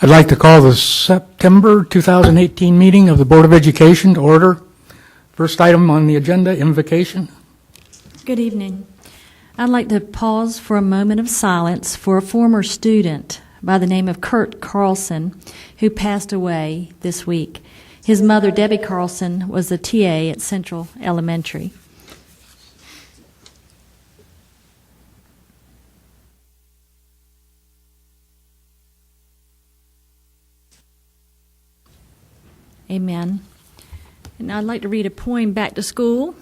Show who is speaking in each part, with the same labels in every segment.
Speaker 1: I'd like to call the September 2018 meeting of the Board of Education to order. First item on the agenda, invocation.
Speaker 2: Good evening. I'd like to pause for a moment of silence for a former student by the name of Kurt Carlson, who passed away this week. His mother, Debbie Carlson, was the TA at Central Elementary. Amen. And I'd like to read a poem back to school.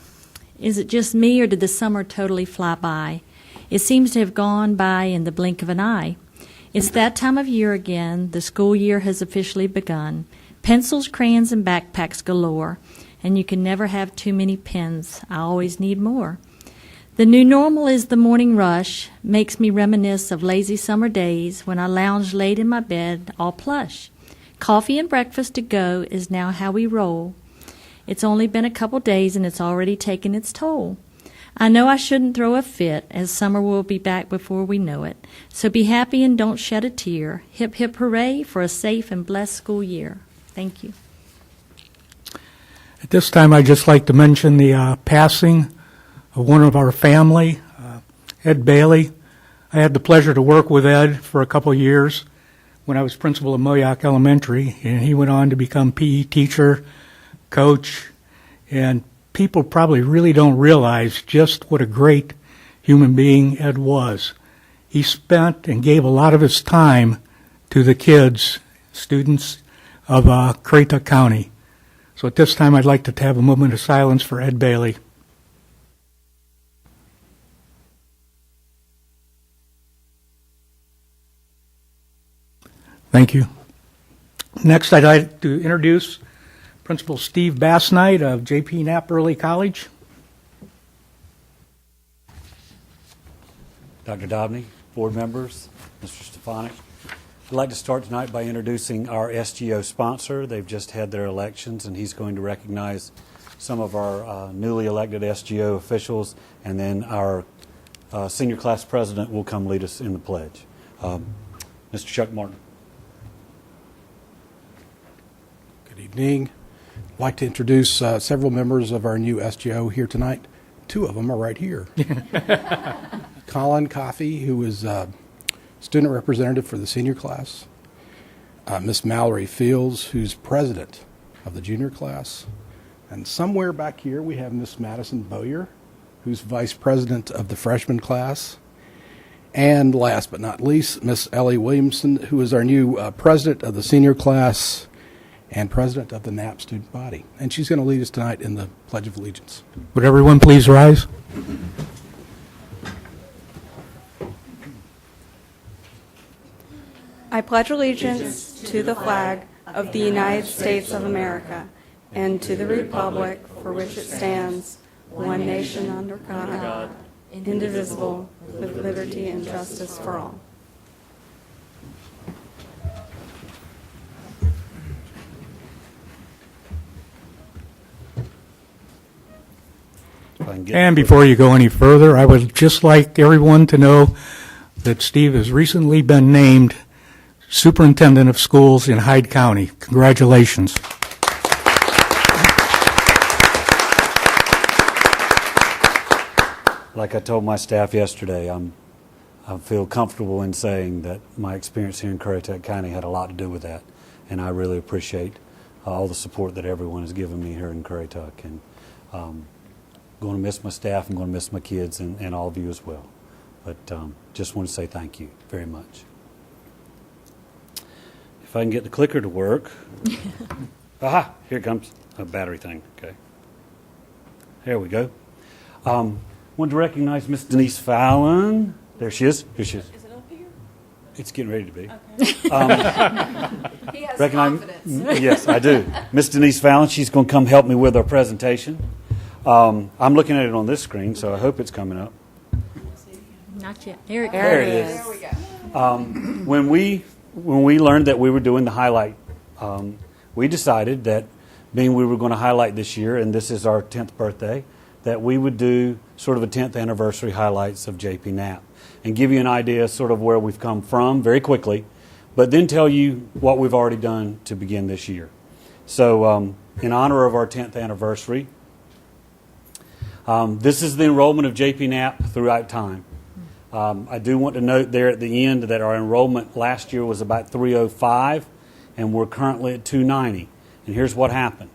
Speaker 2: Is it just me, or did the summer totally fly by? It seems to have gone by in the blink of an eye. It's that time of year again. The school year has officially begun. Pencils, crayons, and backpacks galore. And you can never have too many pens. I always need more. The new normal is the morning rush. Makes me reminisce of lazy summer days when I lounged late in my bed, all plush. Coffee and breakfast to go is now how we roll. It's only been a couple days and it's already taken its toll. I know I shouldn't throw a fit, as summer will be back before we know it. So be happy and don't shed a tear. Hip, hip, hooray for a safe and blessed school year. Thank you.
Speaker 1: At this time, I'd just like to mention the passing of one of our family, Ed Bailey. I had the pleasure to work with Ed for a couple years when I was principal of Moyock Elementary, and he went on to become PE teacher, coach, and people probably really don't realize just what a great human being Ed was. He spent and gave a lot of his time to the kids, students of Currituck County. So at this time, I'd like to have a moment of silence for Ed Bailey. Thank you. Next, I'd like to introduce Principal Steve Bassnight of J.P. Knapp Early College.
Speaker 3: Dr. Dobney, board members, Mr. Stefanik. I'd like to start tonight by introducing our SGO sponsor. They've just had their elections, and he's going to recognize some of our newly elected SGO officials, and then our senior class president will come lead us in the pledge. Mr. Chuck Martin.
Speaker 4: Good evening. I'd like to introduce several members of our new SGO here tonight. Two of them are right here. Colin Coffey, who is student representative for the senior class. Miss Mallory Fields, who's president of the junior class. And somewhere back here we have Miss Madison Bowyer, who's vice president of the freshman class. And last but not least, Miss Ellie Williamson, who is our new president of the senior class and president of the Knapp student body. And she's going to lead us tonight in the Pledge of Allegiance.
Speaker 1: Would everyone please rise?
Speaker 5: I pledge allegiance to the flag of the United States of America and to the republic for which it stands, one nation under God, indivisible, with liberty and justice for all.
Speaker 1: And before you go any further, I would just like everyone to know that Steve has recently been named Superintendent of Schools in Hyde County. Congratulations.
Speaker 3: Like I told my staff yesterday, I feel comfortable in saying that my experience here in Currituck County had a lot to do with that, and I really appreciate all the support that everyone has given me here in Currituck. And going to miss my staff, I'm going to miss my kids, and all of you as well. But just want to say thank you very much. If I can get the clicker to work. Aha, here it comes. A battery thing. Okay. There we go. Want to recognize Miss Denise Fallon. There she is. Here she is.
Speaker 5: Is it up here?
Speaker 3: It's getting ready to be.
Speaker 5: Okay. He has confidence.
Speaker 3: Yes, I do. Miss Denise Fallon, she's going to come help me with our presentation. I'm looking at it on this screen, so I hope it's coming up.
Speaker 2: Not yet. There it goes.
Speaker 3: There it is.
Speaker 5: There we go.
Speaker 3: When we learned that we were doing the highlight, we decided that being we were going to highlight this year, and this is our 10th birthday, that we would do sort of a 10th anniversary highlights of J.P. Knapp and give you an idea sort of where we've come from very quickly, but then tell you what we've already done to begin this year. So in honor of our 10th anniversary, this is the enrollment of JP Knapp throughout time. I do want to note there at the end that our enrollment last year was about 305, and we're currently at 290. And here's what happened.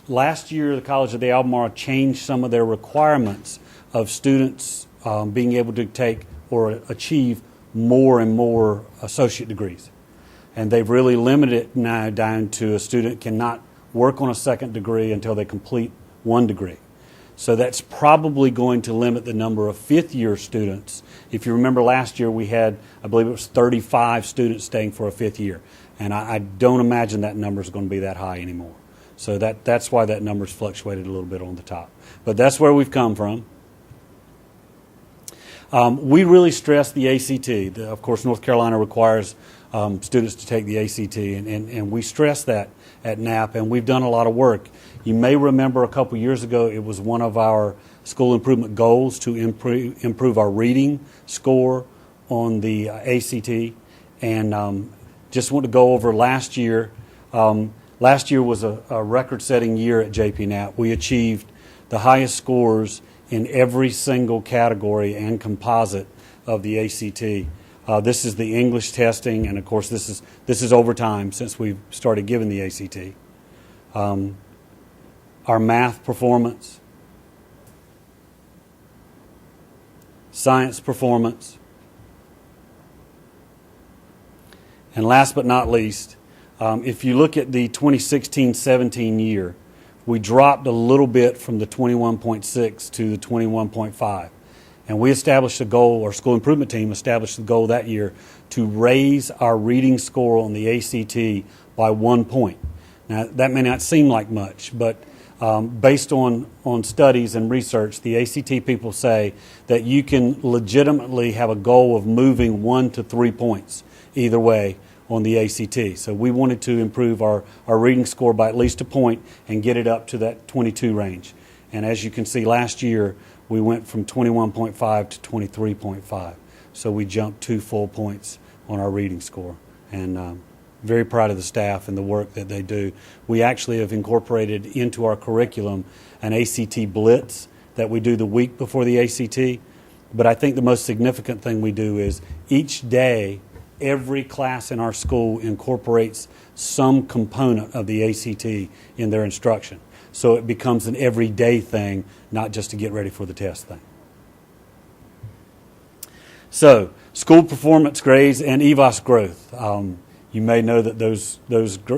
Speaker 3: Last year, the College of the Albemarle changed some of their requirements of students being able to take or achieve more and more associate degrees. And they've really limited it now down to a student cannot work on a second degree until they complete one degree. So that's probably going to limit the number of fifth-year students. If you remember last year, we had, I believe it was 35 students staying for a fifth year. And I don't imagine that number is going to be that high anymore. So that's why that number's fluctuated a little bit on the top. But that's where we've come from. We really stress the ACT. Of course, North Carolina requires students to take the ACT, and we stress that at Knapp, and we've done a lot of work. You may remember a couple years ago it was one of our school improvement goals to improve our reading score on the ACT, and just want to go over last year. Last year was a record-setting year at JP Knapp. We achieved the highest scores in every single category and composite of the ACT. This is the English testing, and of course this is over time since we've started giving the ACT. Our math performance, science performance, and last but not least, if you look at the 2016-17 year, we dropped a little bit from the 21.6 to the 21.5. And we established a goal, our school improvement team established the goal that year to raise our reading score on the ACT by 1 point. Now, that may not seem like much, but based on studies and research, the ACT people say that you can legitimately have a goal of moving 1 to 3 points either way on the ACT. So we wanted to improve our reading score by at least a point and get it up to that 22 range. And as you can see, last year we went from 21.5 to 23.5. So we jumped 2 full points on our reading score. And very proud of the staff and the work that they do. We actually have incorporated into our curriculum an ACT blitz that we do the week before the ACT. But I think the most significant thing we do is each day, every class in our school incorporates some component of the ACT in their instruction. So it becomes an everyday thing, not just to get ready for the test thing. So, school performance grades and EVOS growth. You may know that those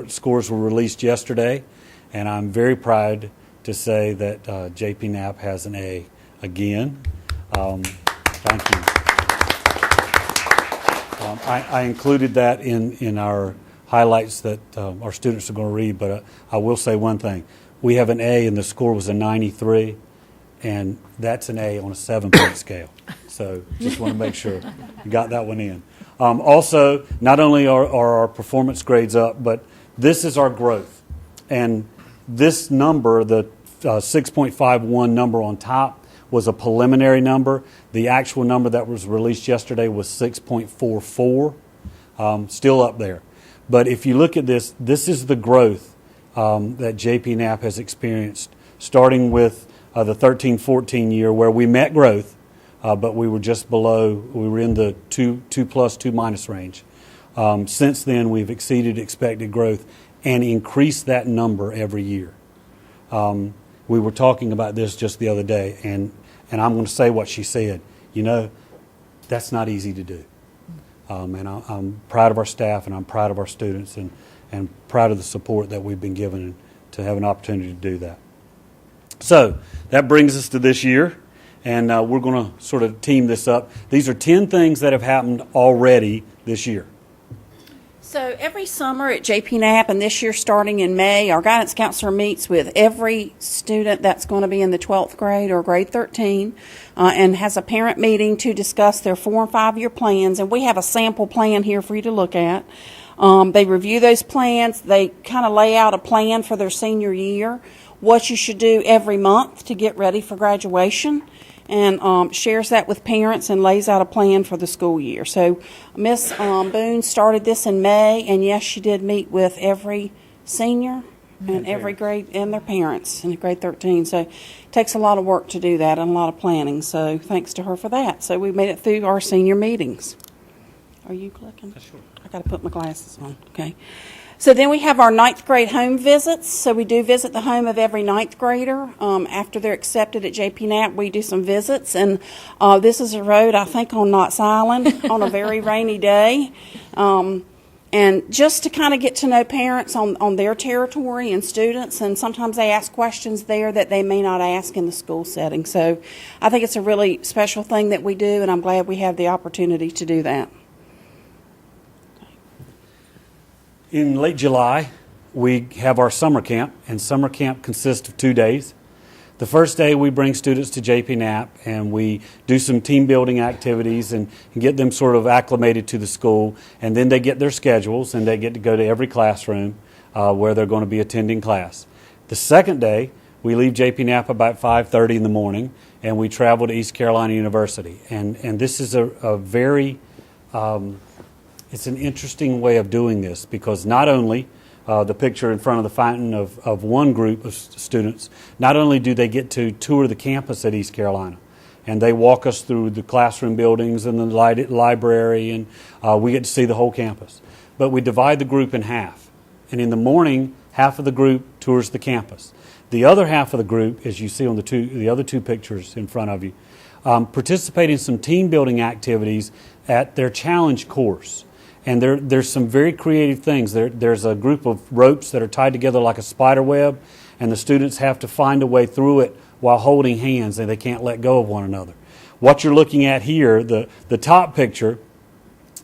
Speaker 3: scores were released yesterday, and I'm very proud to say that JP Knapp has an A again. Thank you. I included that in our highlights that our students are going to read, but I will say one thing. We have an A and the score was a 93, and that's an A on a 7-point scale. So just want to make sure you got that one in. Also, not only are our performance grades up, but this is our growth. And this number, the 6.51 number on top, was a preliminary number. The actual number that was released yesterday was 6.44, still up there. But if you look at this, this is the growth that JP Knapp has experienced, starting with the 13-14 year where we met growth, but we were just below, we were in the 2 plus, 2 minus range. Since then, we've exceeded expected growth and increased that number every year. We were talking about this just the other day, and I'm going to say what she said. You know, that's not easy to do. And I'm proud of our staff, and I'm proud of our students, and proud of the support that we've been given to have an opportunity to do that. So that brings us to this year, and we're going to sort of team this up. These are 10 things that have happened already this year.
Speaker 6: So every summer at JP Knapp, and this year starting in May, our guidance counselor meets with every student that's going to be in the 12th grade or grade 13 and has a parent meeting to discuss their 4- and 5-year plans. And we have a sample plan here for you to look at. They review those plans. They kind of lay out a plan for their senior year, what you should do every month to get ready for graduation. and shares that with parents and lays out a plan for the school year. So Miss Boone started this in May, and yes, she did meet with every senior and every grade and their parents in grade 13. So it takes a lot of work to do that and a lot of planning. So thanks to her for that. So we made it through our senior meetings. Are you clicking? Sure. I got to put my glasses on. Okay. So then we have our 9th grade home visits. So we do visit the home of every 9th grader. After they're accepted at JP Knapp, we do some visits. And this is a road, I think, on Knott's Island on a very rainy day. And just to kind of get to know parents on their territory and students. And sometimes they ask questions there that they may not ask in the school setting. So I think it's a really special thing that we do, and I'm glad we have the opportunity to do that.
Speaker 3: In late July, we have our summer camp, and summer camp consists of 2 days. The first day, we bring students to JP Knapp, and we do some team building activities and get them sort of acclimated to the school, and then they get their schedules, and they get to go to every classroom where they're going to be attending class. The second day, we leave JP Knapp about 5:30 in the morning, and we travel to East Carolina University. And this is a very... it's an interesting way of doing this, because not only the picture in front of the fountain of one group of students, not only do they get to tour the campus at East Carolina, and they walk us through the classroom buildings and the library, and we get to see the whole campus, but we divide the group in half. And in the morning, half of the group tours the campus. The other half of the group, as you see on the other two pictures in front of you, participate in some team building activities at their challenge course. And there's some very creative things. There's a group of ropes that are tied together like a spider web, and the students have to find a way through it while holding hands, and they can't let go of one another. What you're looking at here, the top picture,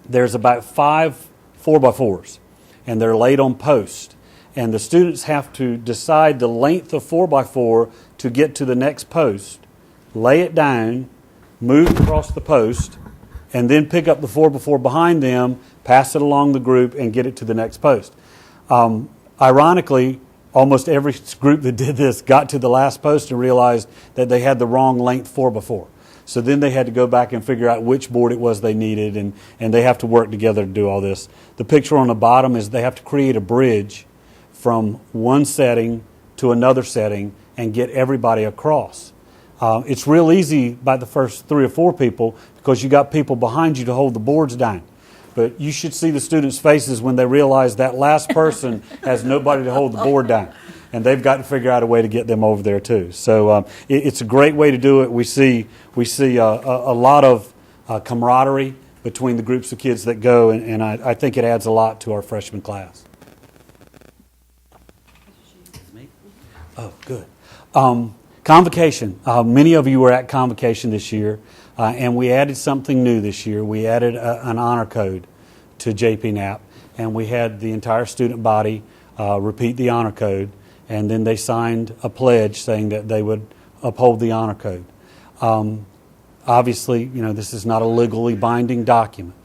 Speaker 3: there's about 5 4x4s, and they're laid on posts. And the students have to decide the length of 4x4 to get to the next post, lay it down, move across the post, and then pick up the 4x4 behind them, pass it along the group, and get it to the next post. Ironically, almost every group that did this got to the last post and realized that they had the wrong length 4x4. So then they had to go back and figure out which board it was they needed, and they have to work together to do all this. The picture on the bottom is they have to create a bridge from one setting to another setting and get everybody across. It's real easy by the first 3 or 4 people because you got people behind you to hold the boards down. But you should see the students' faces when they realize that last person has nobody to hold the board down. And they've got to figure out a way to get them over there too. So it's a great way to do it. We see a lot of camaraderie between the groups of kids that go, and I think it adds a lot to our freshman class. Oh, good. Convocation. Many of you were at Convocation this year, and we added something new this year. We added an honor code to JP Knapp, and we had the entire student body repeat the honor code, and then they signed a pledge saying that they would uphold the honor code. Obviously, this is not a legally binding document,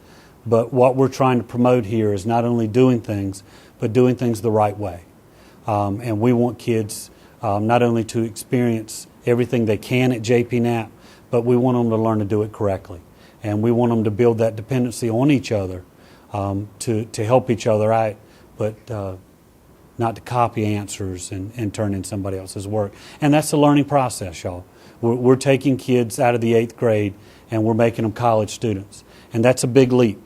Speaker 3: but what we're trying to promote here is not only doing things, but doing things the right way. And we want kids not only to experience everything they can at JP Knapp, but we want them to learn to do it correctly. And we want them to build that dependency on each other to help each other out, but not to copy answers and turn in somebody else's work. And that's a learning process, y'all. We're taking kids out of the 8th grade and we're making them college students. And that's a big leap.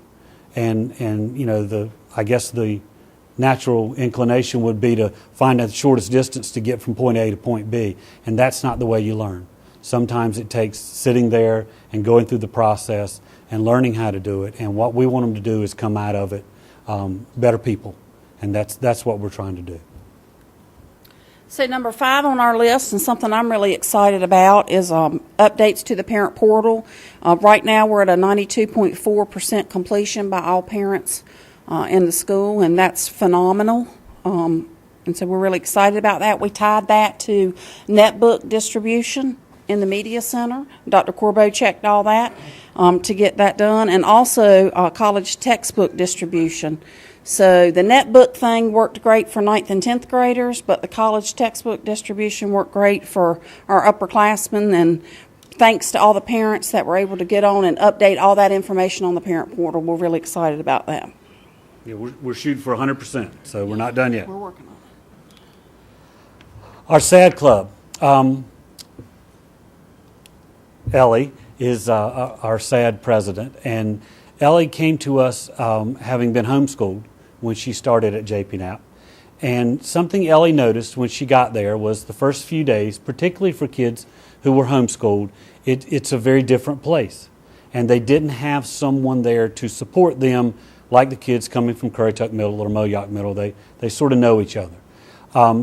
Speaker 3: And I guess the natural inclination would be to find the shortest distance to get from point A to point B. And that's not the way you learn. Sometimes it takes sitting there and going through the process and learning how to do it. And what we want them to do is come out of it better people. And that's what we're trying to do.
Speaker 6: So number 5 on our list, and something I'm really excited about, is updates to the parent portal. Right now we're at a 92.4% completion by all parents in the school, and that's phenomenal. And so we're really excited about that. We tied that to netbook distribution in the Media Center. Dr. Corbeau checked all that to get that done, and also college textbook distribution. So the netbook thing worked great for 9th and 10th graders, but the college textbook distribution worked great for our upperclassmen, and thanks to all the parents that were able to get on and update all that information on the parent portal. We're really excited about that.
Speaker 3: Yeah, we're shooting for 100%, so we're not done yet.
Speaker 6: We're working on it.
Speaker 3: Our SAD club. Ellie is our SAD president, and Ellie came to us having been homeschooled when she started at JPNAP. And something Ellie noticed when she got there was the first few days, particularly for kids who were homeschooled, it's a very different place. And they didn't have someone there to support them like the kids coming from Currituck Middle or Moyock Middle. They sort of know each other.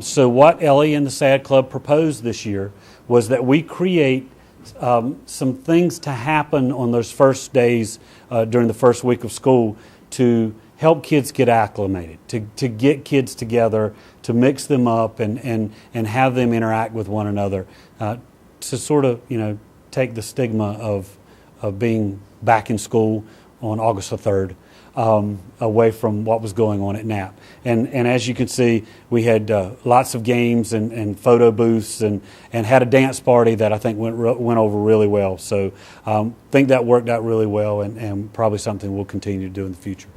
Speaker 3: So what Ellie and the SAD Club proposed this year was that we create some things to happen on those first days during the first week of school to help kids get acclimated, to get kids together, to mix them up and have them interact with one another, to sort of, take the stigma of being back in school on August the 3rd. Away from what was going on at NAP. And as you can see, we had lots of games and photo booths and had a dance party that I think went over really well. So I think that worked out really well and probably something we'll continue to do in the future.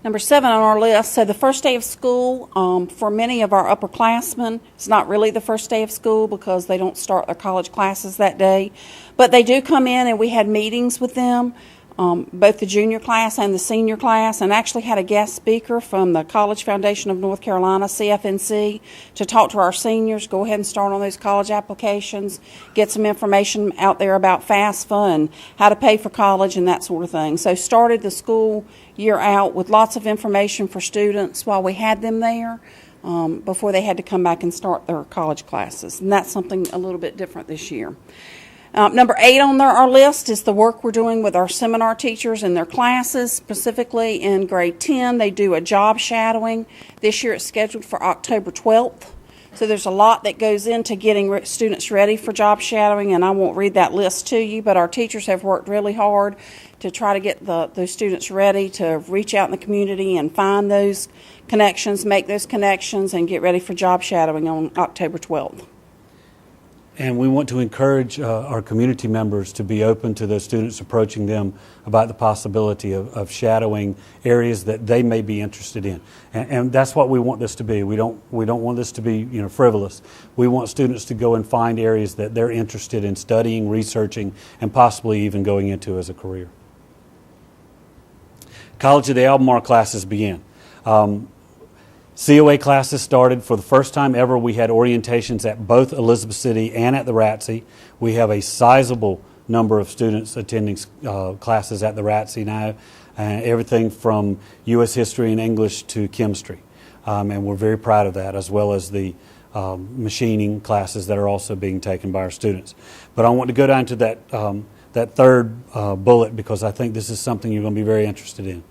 Speaker 6: Number 7 on our list, so the first day of school, for many of our upperclassmen, it's not really the first day of school because they don't start their college classes that day. But they do come in and we had meetings with them. Both the junior class and the senior class, and actually had a guest speaker from the College Foundation of North Carolina, CFNC, to talk to our seniors, go ahead and start on those college applications, get some information out there about FAFSA and how to pay for college and that sort of thing. So started the school year out with lots of information for students while we had them there before they had to come back and start their college classes. And that's something a little bit different this year. Number 8 on our list is the work we're doing with our seminar teachers in their classes, specifically in grade 10. They do a job shadowing. This year it's scheduled for October 12th. So there's a lot that goes into getting students ready for job shadowing, and I won't read that list to you, but our teachers have worked really hard to try to get those students ready to reach out in the community and find those connections, make those connections, and get ready for job shadowing on October 12th.
Speaker 3: And we want to encourage our community members to be open to those students approaching them about the possibility of shadowing areas that they may be interested in. And that's what we want this to be. We don't want this to be frivolous. We want students to go and find areas that they're interested in studying, researching, and possibly even going into as a career. College of the Albemarle classes begin. COA classes started for the first time ever. We had orientations at both Elizabeth City and at the RATC. We have a sizable number of students attending classes at the RATC now, everything from U.S. history and English to chemistry. And we're very proud of that, as well as the machining classes that are also being taken by our students. But I want to go down to that third bullet because I think this is something you're going to be very interested in.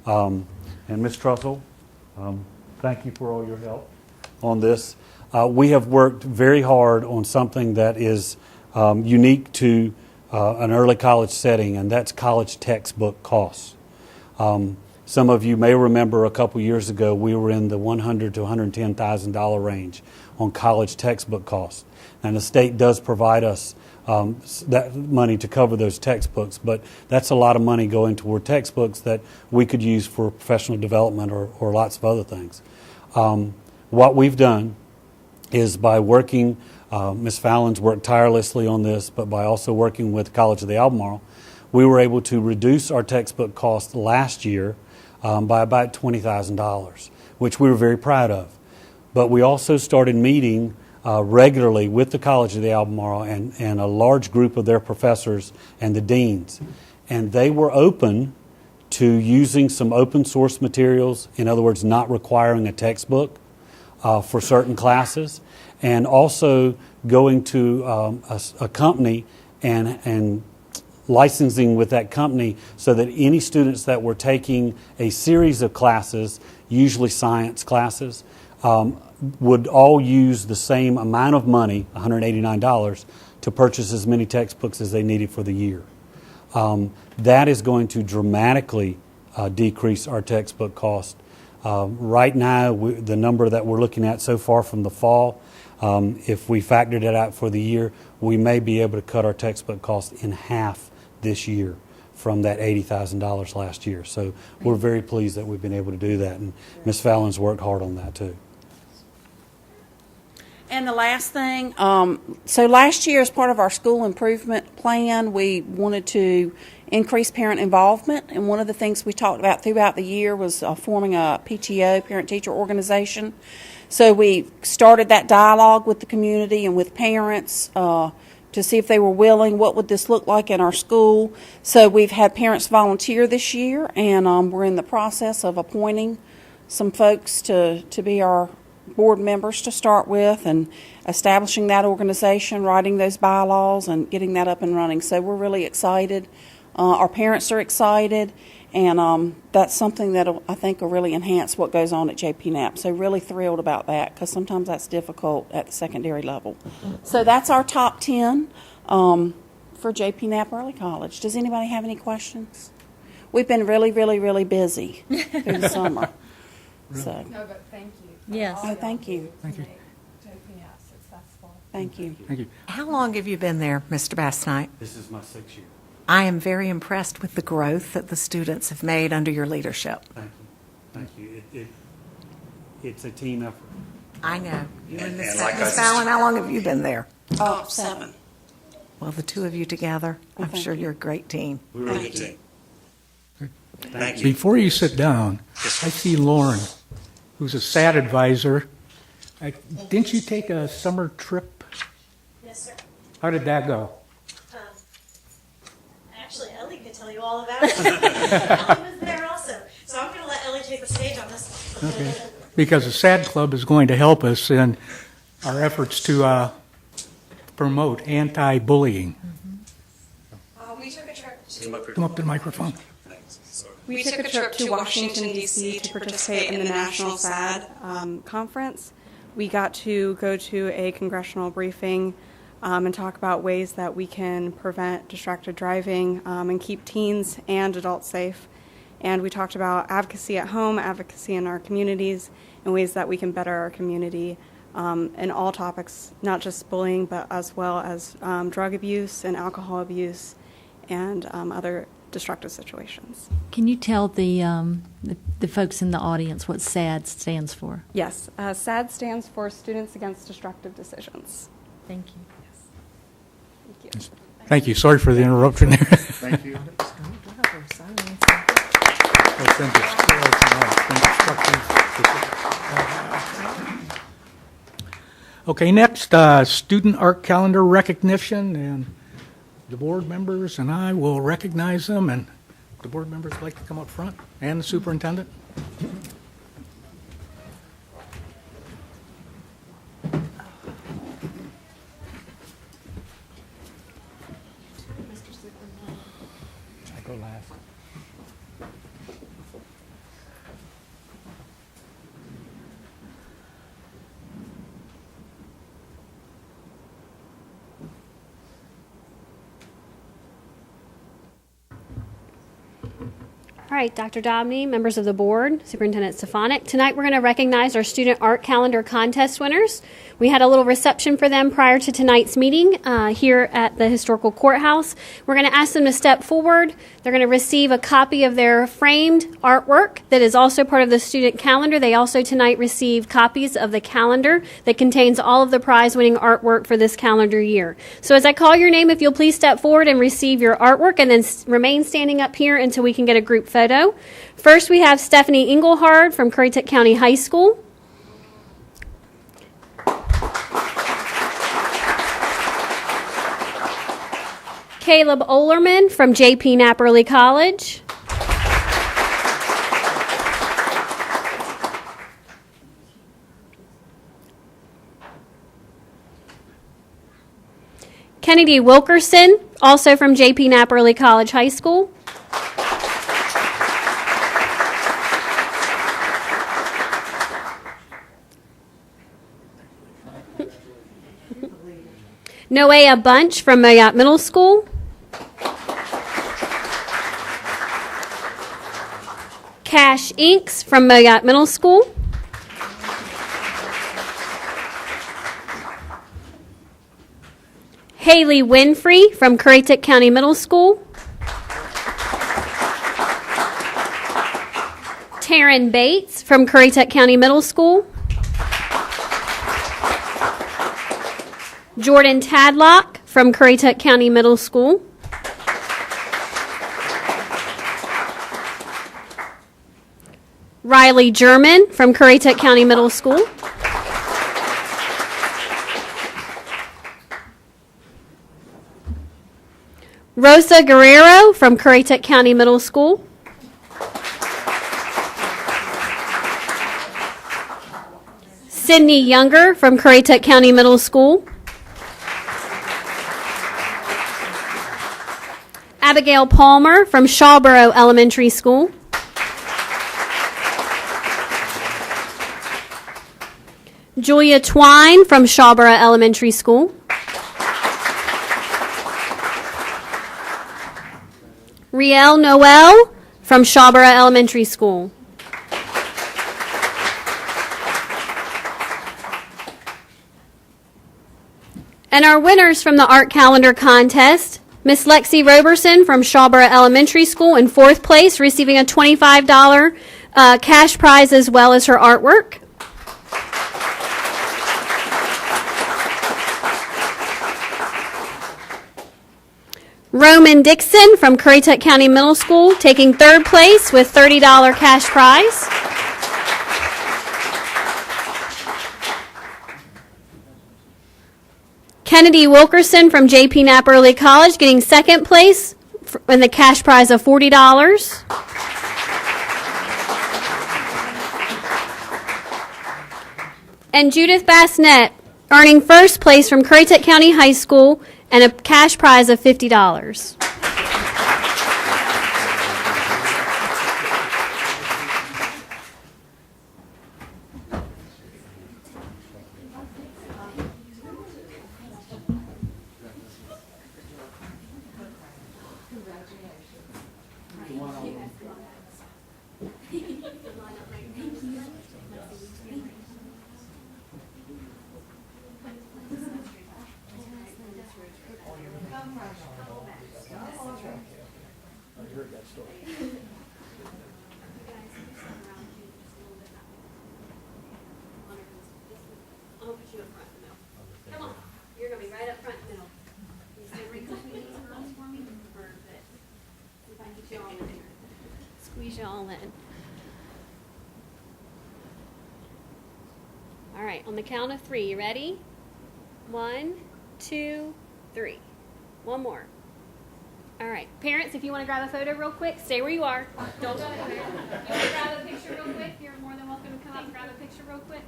Speaker 3: And Ms. Trussell, thank you for all your help on this. We have worked very hard on something that is unique to an early college setting, and that's college textbook costs. Some of you may remember a couple years ago we were in the $100,000 to $110,000 range on college textbook costs. And the state does provide us that money to cover those textbooks, but that's a lot of money going toward textbooks that we could use for professional development or lots of other things. What we've done is by working, Ms. Fallon's worked tirelessly on this, but by also working with College of the Albemarle, we were able to reduce our textbook cost last year by about $20,000, which we were very proud of. But we also started meeting regularly with the College of the Albemarle and a large group of their professors and the deans. And they were open to using some open source materials, in other words, not requiring a textbook for certain classes, and also going to a company and licensing with that company so that any students that were taking a series of classes, usually science classes, would all use the same amount of money, $189, to purchase as many textbooks as they needed for the year. That is going to dramatically decrease our textbook cost. Right now, the number that we're looking at so far from the fall If we factored it out for the year, we may be able to cut our textbook cost in half this year from that $80,000 last year. So we're very pleased that we've been able to do that, and Ms. Fallon's worked hard on that too.
Speaker 6: And the last thing, so last year as part of our school improvement plan, we wanted to increase parent involvement, and one of the things we talked about throughout the year was forming a PTO, parent-teacher organization. So we started that dialogue with the community and with parents to see if they were willing, what would this look like in our school. So we've had parents volunteer this year, and we're in the process of appointing some folks to be our board members to start with, and establishing that organization, writing those bylaws, and getting that up and running. So we're really excited. Our parents are excited, and that's something that I think will really enhance what goes on at JPNAP. So really thrilled about that, because sometimes that's difficult at the secondary level. So that's our top 10 for JPNAP Early College. Does anybody have any questions? We've been really, really, really busy through the summer. So.
Speaker 5: No, but thank you.
Speaker 2: Yes.
Speaker 6: Oh, thank you.
Speaker 1: Thank you.
Speaker 5: JPNAP successful.
Speaker 6: Thank you.
Speaker 1: Thank you.
Speaker 7: How long have you been there, Mr. Bass-Knight?
Speaker 3: This is my 6th year.
Speaker 7: I am very impressed with the growth that the students have made under your leadership.
Speaker 3: Thank you. Thank you. It's a team effort.
Speaker 7: I know. You and Ms.
Speaker 8: like
Speaker 7: Ms. Fallon, how long have you been there?
Speaker 6: 7.
Speaker 7: Well, the two of you together, I'm sure you're a great team.
Speaker 8: We're a good team. Thank you.
Speaker 1: Before you sit down, I see Lauren, who's a SAD advisor. Didn't you take a summer trip?
Speaker 9: Yes, sir.
Speaker 1: How did that go?
Speaker 9: Actually, Ellie could tell you all about it. Ellie was there also. So I'm going to let Ellie take the stage on this one.
Speaker 1: Okay. Because the SAD Club is going to help us in our efforts to promote anti-bullying.
Speaker 5: We took a trip
Speaker 1: Come up to the microphone.
Speaker 5: We took a trip to Washington, D.C. to participate in the National SAD conference. We got to go to a congressional briefing and talk about ways that we can prevent distracted driving and keep teens and adults safe. And we talked about advocacy at home, advocacy in our communities, and ways that we can better our community in all topics, not just bullying, but as well as drug abuse and alcohol abuse and other destructive situations.
Speaker 2: Can you tell the folks in the audience what SAD stands for?
Speaker 5: Yes, SAD stands for Students Against Destructive Decisions.
Speaker 2: Thank you.
Speaker 5: Thank you.
Speaker 1: Thank you. Sorry for the interruption there.
Speaker 8: Thank you.
Speaker 1: Okay, next, student art calendar recognition, and the board members and I will recognize them, and the board members would like to come up front, and the superintendent. I go last.
Speaker 10: All right, Dr. Dobney, members of the board, Superintendent Stefanik. Tonight we're going to recognize our student art calendar contest winners. We had a little reception for them prior to tonight's meeting here at the Historical Courthouse. We're going to ask them to step forward. They're going to receive a copy of their framed artwork that is also part of the student calendar. They also tonight received copies of the calendar that contains all of the prize-winning artwork for this calendar year. So as I call your name, if you'll please step forward and receive your artwork, and then remain standing up here until we can get a group photo. First, we have Stephanie Engelhard from Currituck County High School. Caleb Olerman from JP Knapp Early College. Kennedy Wilkerson, also from JP Knapp Early College High School. Noah Bunch from Mayotte Middle School. Cash Inks from Mayotte Middle School. Haley Winfrey from Currituck County Middle School. Taryn Bates from Currituck County Middle School. Jordan Tadlock from Currituck County Middle School. Riley German from Currituck County Middle School. Rosa Guerrero from Currituck County Middle School. Sydney Younger from Currituck County Middle School. Abigail Palmer from Shawboro Elementary School. Julia Twine from Shawboro Elementary School. Riel Noel from Shawboro Elementary School. And our winners from the art calendar contest, Miss Lexi Roberson from Shawboro Elementary School in 4th place, receiving a $25 cash prize as well as her artwork. Roman Dixon from Currituck County Middle School taking 3rd place with $30 cash prize. Kennedy Wilkerson from J.P. Knapp Early College getting 2nd place and the cash prize of $40. And Judith Bassnett earning 1st place from Currituck County High School and a cash prize of $50. Squeeze you all in. All right, on the count of 3, you ready? 1, 2, 3. One more. All right, parents, if you want to grab a photo real quick, stay where you are. Don't go anywhere. You want to grab a picture real quick? You're more than welcome to come up and grab a picture real quick.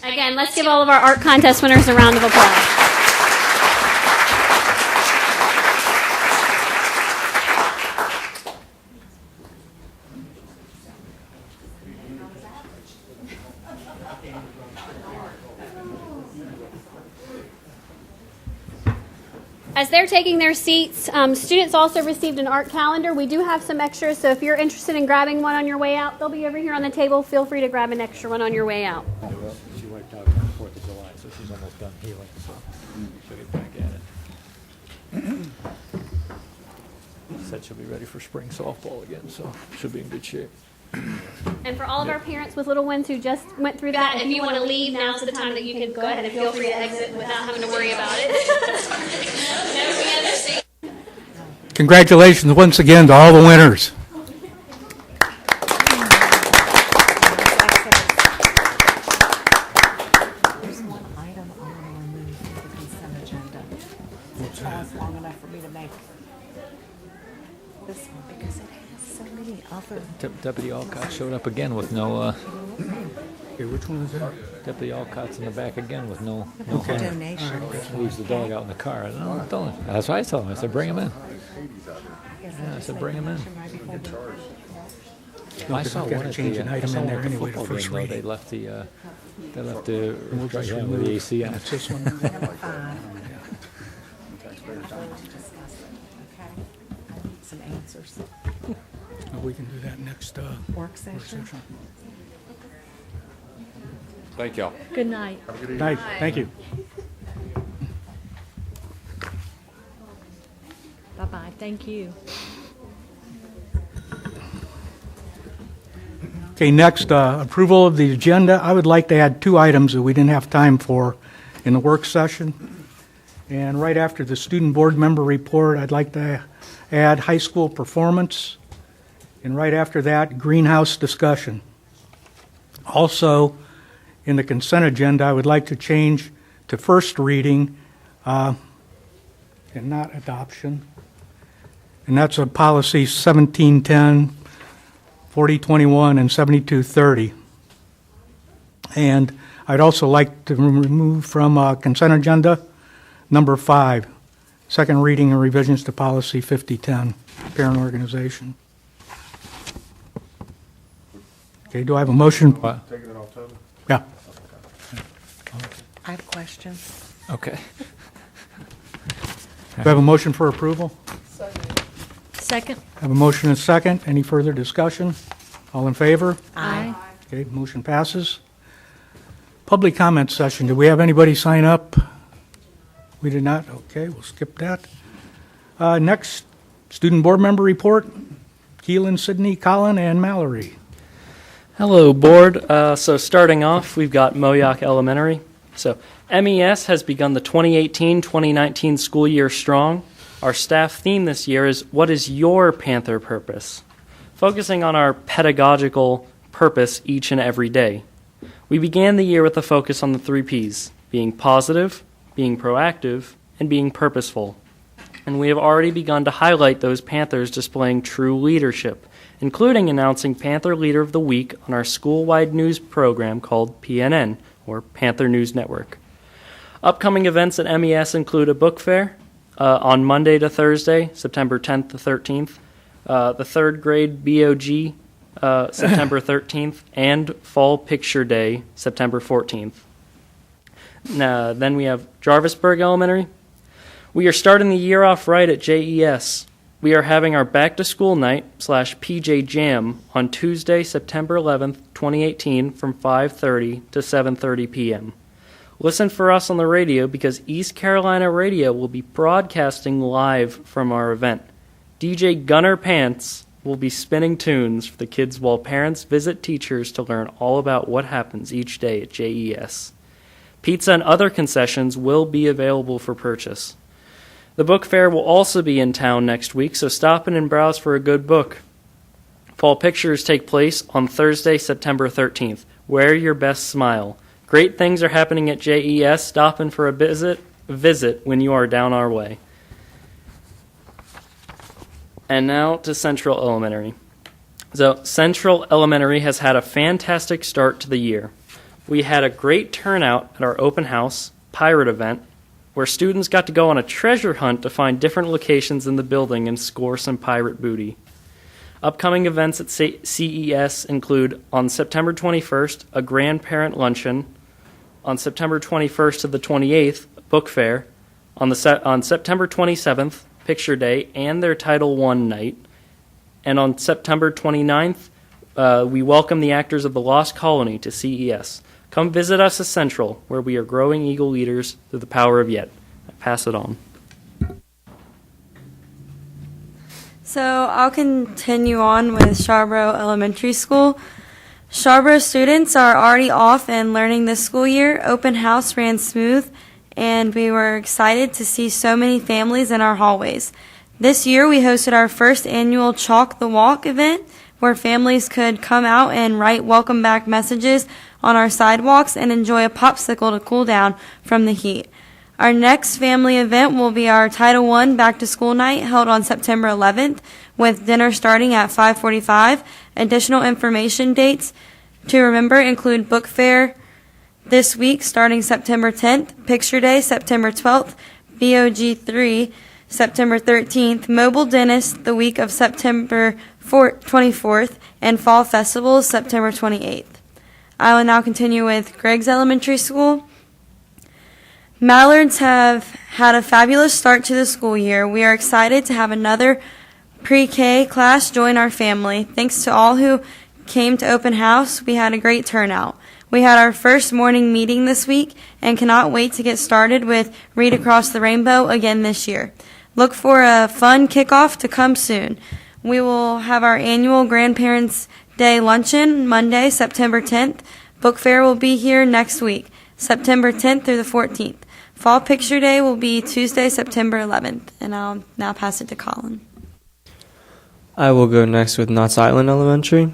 Speaker 10: Again, let's give all of our art contest winners a round of applause. As they're taking their seats, students also received an art calendar. We do have some extras, so if you're interested in grabbing one on your way out, they'll be over here on the table. Feel free to grab an extra one on your way out.
Speaker 11: She wiped out on the 4th of July, so she's almost done healing, so she'll get back at it. Said she'll be ready for spring softball again, so she'll be in good shape.
Speaker 10: And for all of our parents with little ones who just went through that, if you want to leave, now's the time that you can go ahead and feel free to exit without having to worry about it.
Speaker 1: Congratulations once again to all the winners.
Speaker 7: There's one item I want to remove from the consent agenda. It's long enough for me to make this one because it has so many other.
Speaker 11: Deputy Alcott showed up again with no
Speaker 1: Okay, which one is that?
Speaker 11: Deputy Alcott's in the back again with no
Speaker 1: Okay.
Speaker 11: harm.
Speaker 7: Donation.
Speaker 11: Leaves the dog out in the car. No, don't. That's what I told him. I said, bring him in. Yeah, I said, bring him in.
Speaker 1: No,
Speaker 11: I
Speaker 1: 'cause
Speaker 11: saw
Speaker 1: I've got
Speaker 11: one
Speaker 1: to
Speaker 11: at
Speaker 1: change
Speaker 11: the,
Speaker 1: an
Speaker 11: I
Speaker 1: item
Speaker 11: saw
Speaker 1: in
Speaker 11: one
Speaker 1: there
Speaker 11: at the
Speaker 1: anyway, the
Speaker 11: football
Speaker 1: first
Speaker 11: game, though.
Speaker 1: reading.
Speaker 11: They left the
Speaker 1: We'll just
Speaker 11: with
Speaker 1: remove
Speaker 11: the AC on.
Speaker 1: That's this one.
Speaker 7: Number 5. We're going to discuss it, okay? I need some answers.
Speaker 1: Oh, we can do that next
Speaker 7: Work session?
Speaker 8: Thank y'all.
Speaker 2: Good night.
Speaker 1: Night, thank you.
Speaker 2: Bye-bye. Thank you.
Speaker 1: Okay, next, approval of the agenda. I would like to add 2 items that we didn't have time for in the work session. And right after the student board member report, I'd like to add high school performance. And right after that, greenhouse discussion. Also, in the consent agenda, I would like to change to first reading and not adoption. And that's a policy 1710, 4021, and 7230. And I'd also like to remove from consent agenda number 5, second reading and revisions to policy 5010, parent organization. Okay, do I have a motion?
Speaker 11: What?
Speaker 1: Yeah.
Speaker 7: I have a question.
Speaker 11: Okay.
Speaker 1: Do I have a motion for approval?
Speaker 2: Second.
Speaker 1: I have a motion and a second. Any further discussion? All in favor?
Speaker 2: Aye.
Speaker 1: Okay, motion passes. Public comment session. Do we have anybody sign up? We did not? Okay, we'll skip that. Next, student board member report. Keelan, Sydney, Colin, and Mallory.
Speaker 12: Hello, board. So starting off, we've got Moyock Elementary. So MES has begun the 2018-2019 school year strong. Our staff theme this year is, what is your Panther purpose? Focusing on our pedagogical purpose each and every day. We began the year with a focus on the 3 Ps, being positive, being proactive, and being purposeful. And we have already begun to highlight those Panthers displaying true leadership, including announcing Panther Leader of the Week on our school-wide news program called PNN, or Panther News Network. Upcoming events at MES include a book fair on Monday to Thursday, September 10th to 13th, the 3rd grade BOG, September 13th, and Fall Picture Day, September 14th. Then we have Jarvisburg Elementary. We are starting the year off right at JES. We are having our back-to-school night /PJ Jam on Tuesday, September 11th, 2018 from 5:30 to 7:30 p.m. Listen for us on the radio because East Carolina Radio will be broadcasting live from our event. DJ Gunner Pants will be spinning tunes for the kids while parents visit teachers to learn all about what happens each day at JES. Pizza and other concessions will be available for purchase. The book fair will also be in town next week, so stop in and browse for a good book. Fall pictures take place on Thursday, September 13th. Wear your best smile. Great things are happening at JES. Stop in for a visit when you are down our way. And now to Central Elementary. So Central Elementary has had a fantastic start to the year. We had a great turnout at our open house pirate event, where students got to go on a treasure hunt to find different locations in the building and score some pirate booty. Upcoming events at CES include on September 21st, a grandparent luncheon, on September 21st to the 28th, book fair, on September 27th, Picture Day, and their Title I night, and on September 29th, we welcome the actors of The Lost Colony to CES. Come visit us at Central, where we are growing Eagle leaders through the power of yet. I pass it on.
Speaker 5: So I'll continue on with Sharborough Elementary School. Sharborough students are already off and learning this school year. Open house ran smooth, and we were excited to see so many families in our hallways. This year we hosted our first annual Chalk the Walk event, where families could come out and write welcome back messages on our sidewalks and enjoy a popsicle to cool down from the heat. Our next family event will be our Title I Back to School Night held on September 11th with dinner starting at 5:45. Additional information dates to remember include Book Fair this week starting September 10th, Picture Day September 12th, BOG 3 September 13th, Mobile Dentist the week of September 24th, and Fall Festivals September 28th. I will now continue with Greg's Elementary School. Mallards have had a fabulous start to the school year. We are excited to have another pre-K class join our family. Thanks to all who came to open house, we had a great turnout. We had our first morning meeting this week and cannot wait to get started with Read Across the Rainbow again this year. Look for a fun kickoff to come soon. We will have our annual Grandparents' Day luncheon Monday, September 10th. Book Fair will be here next week, September 10th through the 14th. Fall Picture Day will be Tuesday, September 11th. And I'll now pass it to Colin.
Speaker 13: I will go next with Knott's Island Elementary.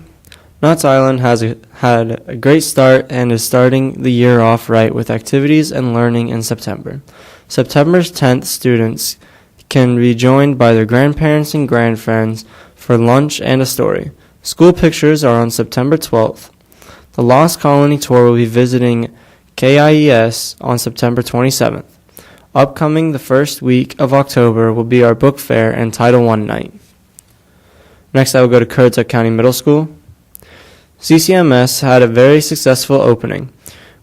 Speaker 13: Knott's Island has had a great start and is starting the year off right with activities and learning in September. September 10th, students can be joined by their grandparents and grandfriends for lunch and a story. School pictures are on September 12th. The Lost Colony Tour will be visiting KIES on September 27th. Upcoming the first week of October will be our book fair and Title I night. Next, I will go to Currituck County Middle School. CCMS had a very successful opening.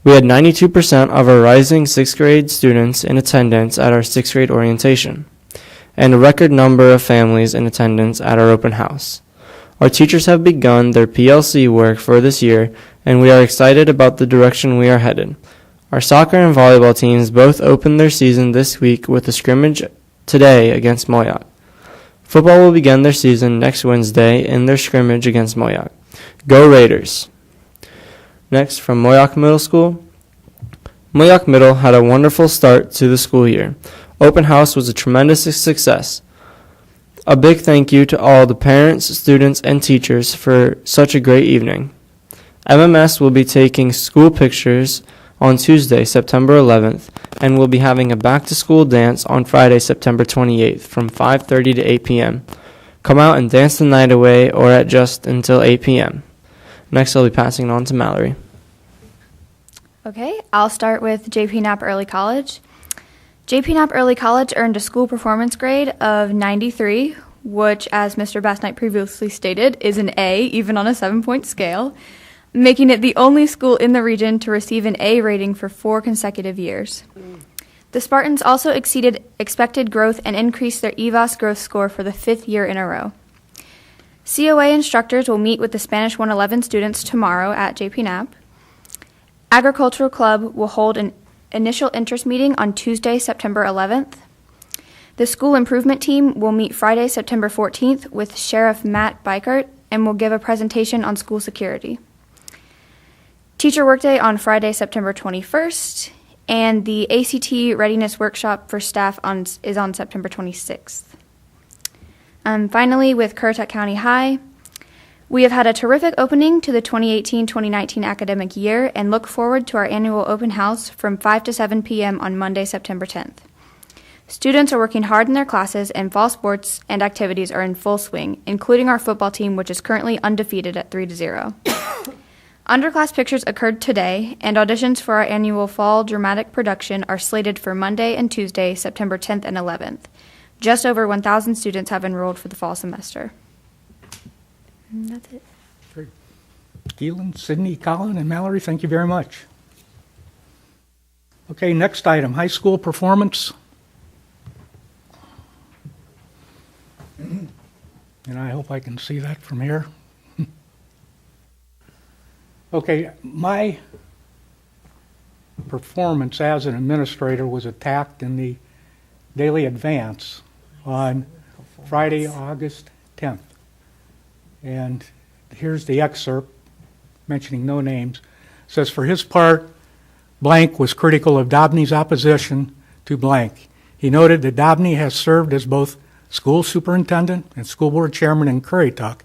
Speaker 13: We had 92% of our rising 6th grade students in attendance at our 6th grade orientation, and a record number of families in attendance at our open house. Our teachers have begun their PLC work for this year, and we are excited about the direction we are headed. Our soccer and volleyball teams both opened their season this week with a scrimmage today against Moyoc. Football will begin their season next Wednesday in their scrimmage against Moyoc. Go Raiders! Next, from Moyoc Middle School. Moyoc Middle had a wonderful start to the school year. Open house was a tremendous success. A big thank you to all the parents, students, and teachers for such a great evening. MMS will be taking school pictures on Tuesday, September 11th, and will be having a back-to-school dance on Friday, September 28th from 5:30 to 8 p.m. Come out and dance the night away or at just until 8 p.m. Next, I'll be passing it on to Mallory.
Speaker 14: Okay, I'll start with JP Knapp Early College. JP Knapp Early College earned a school performance grade of 93, which, as Mr. Bassnight previously stated, is an A, even on a 7-point scale, making it the only school in the region to receive an A rating for 4 consecutive years. The Spartans also exceeded expected growth and increased their EVOS growth score for the 5th year in a row. COA instructors will meet with the Spanish 111 students tomorrow at JP Knapp. Agricultural Club will hold an initial interest meeting on Tuesday, September 11th. The school improvement team will meet Friday, September 14th with Sheriff Matt Bikert and will give a presentation on school security. Teacher Workday on Friday, September 21st, and the ACT Readiness Workshop for staff is on September 26th. Finally, with Currituck County High, we have had a terrific opening to the 2018-2019 academic year and look forward to our annual open house from 5 to 7 p.m. on Monday, September 10th. Students are working hard in their classes, and fall sports and activities are in full swing, including our football team, which is currently undefeated at 3-0. Underclass pictures occurred today, and auditions for our annual fall dramatic production are slated for Monday and Tuesday, September 10th and 11th. Just over 1,000 students have enrolled for the fall semester. And that's it.
Speaker 1: Great. Keelan, Sydney, Colin, and Mallory, thank you very much. Okay, next item, high school performance. And I hope I can see that from here. Okay, my performance as an administrator was attacked in the Daily Advance on Friday, August 10th. And here's the excerpt, mentioning no names. It says, for his part, blank was critical of Dobney's opposition to blank. He noted that Dobney has served as both school superintendent and school board chairman in Currituck,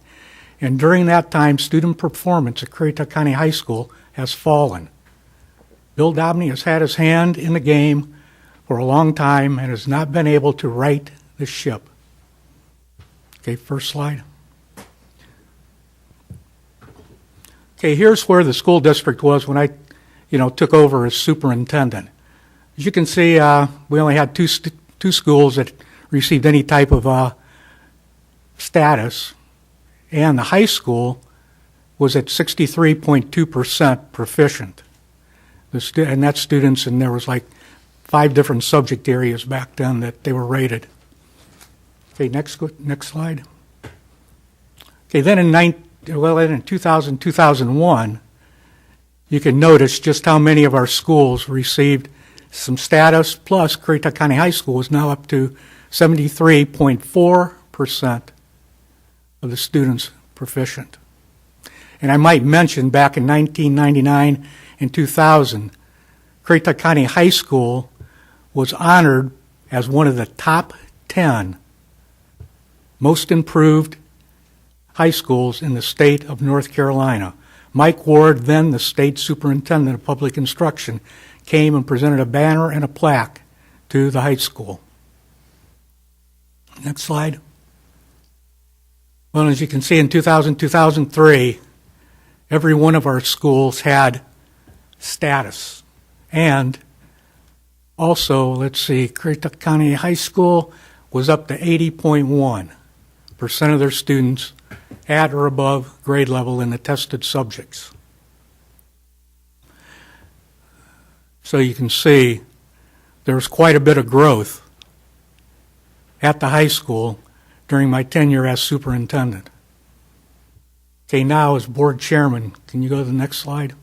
Speaker 1: and during that time, student performance at Currituck County High School has fallen. Bill Dobney has had his hand in the game for a long time and has not been able to right the ship. Okay, first slide. Okay, here's where the school district was when I, took over as superintendent. As you can see, we only had two schools that received any type of status, and the high school was at 63.2% proficient. And that's students, and there was like 5 different subject areas back then that they were rated. Okay, next slide. Okay, then in 2000, 2001, you can notice just how many of our schools received some status, plus Currituck County High School is now up to 73.4% of the students proficient. And I might mention back in 1999 and 2000, Currituck County High School was honored as one of the top 10 most improved high schools in the state of North Carolina. Mike Ward, then the state superintendent of public instruction, came and presented a banner and a plaque to the high school. Next slide. Well, as you can see, in 2000, 2003, every one of our schools had status. And also, Currituck County High School was up to 80.1% of their students at or above grade level in the tested subjects. So you can see there's quite a bit of growth at the high school during my tenure as superintendent. Okay, now as board chairman, can you go to the next slide?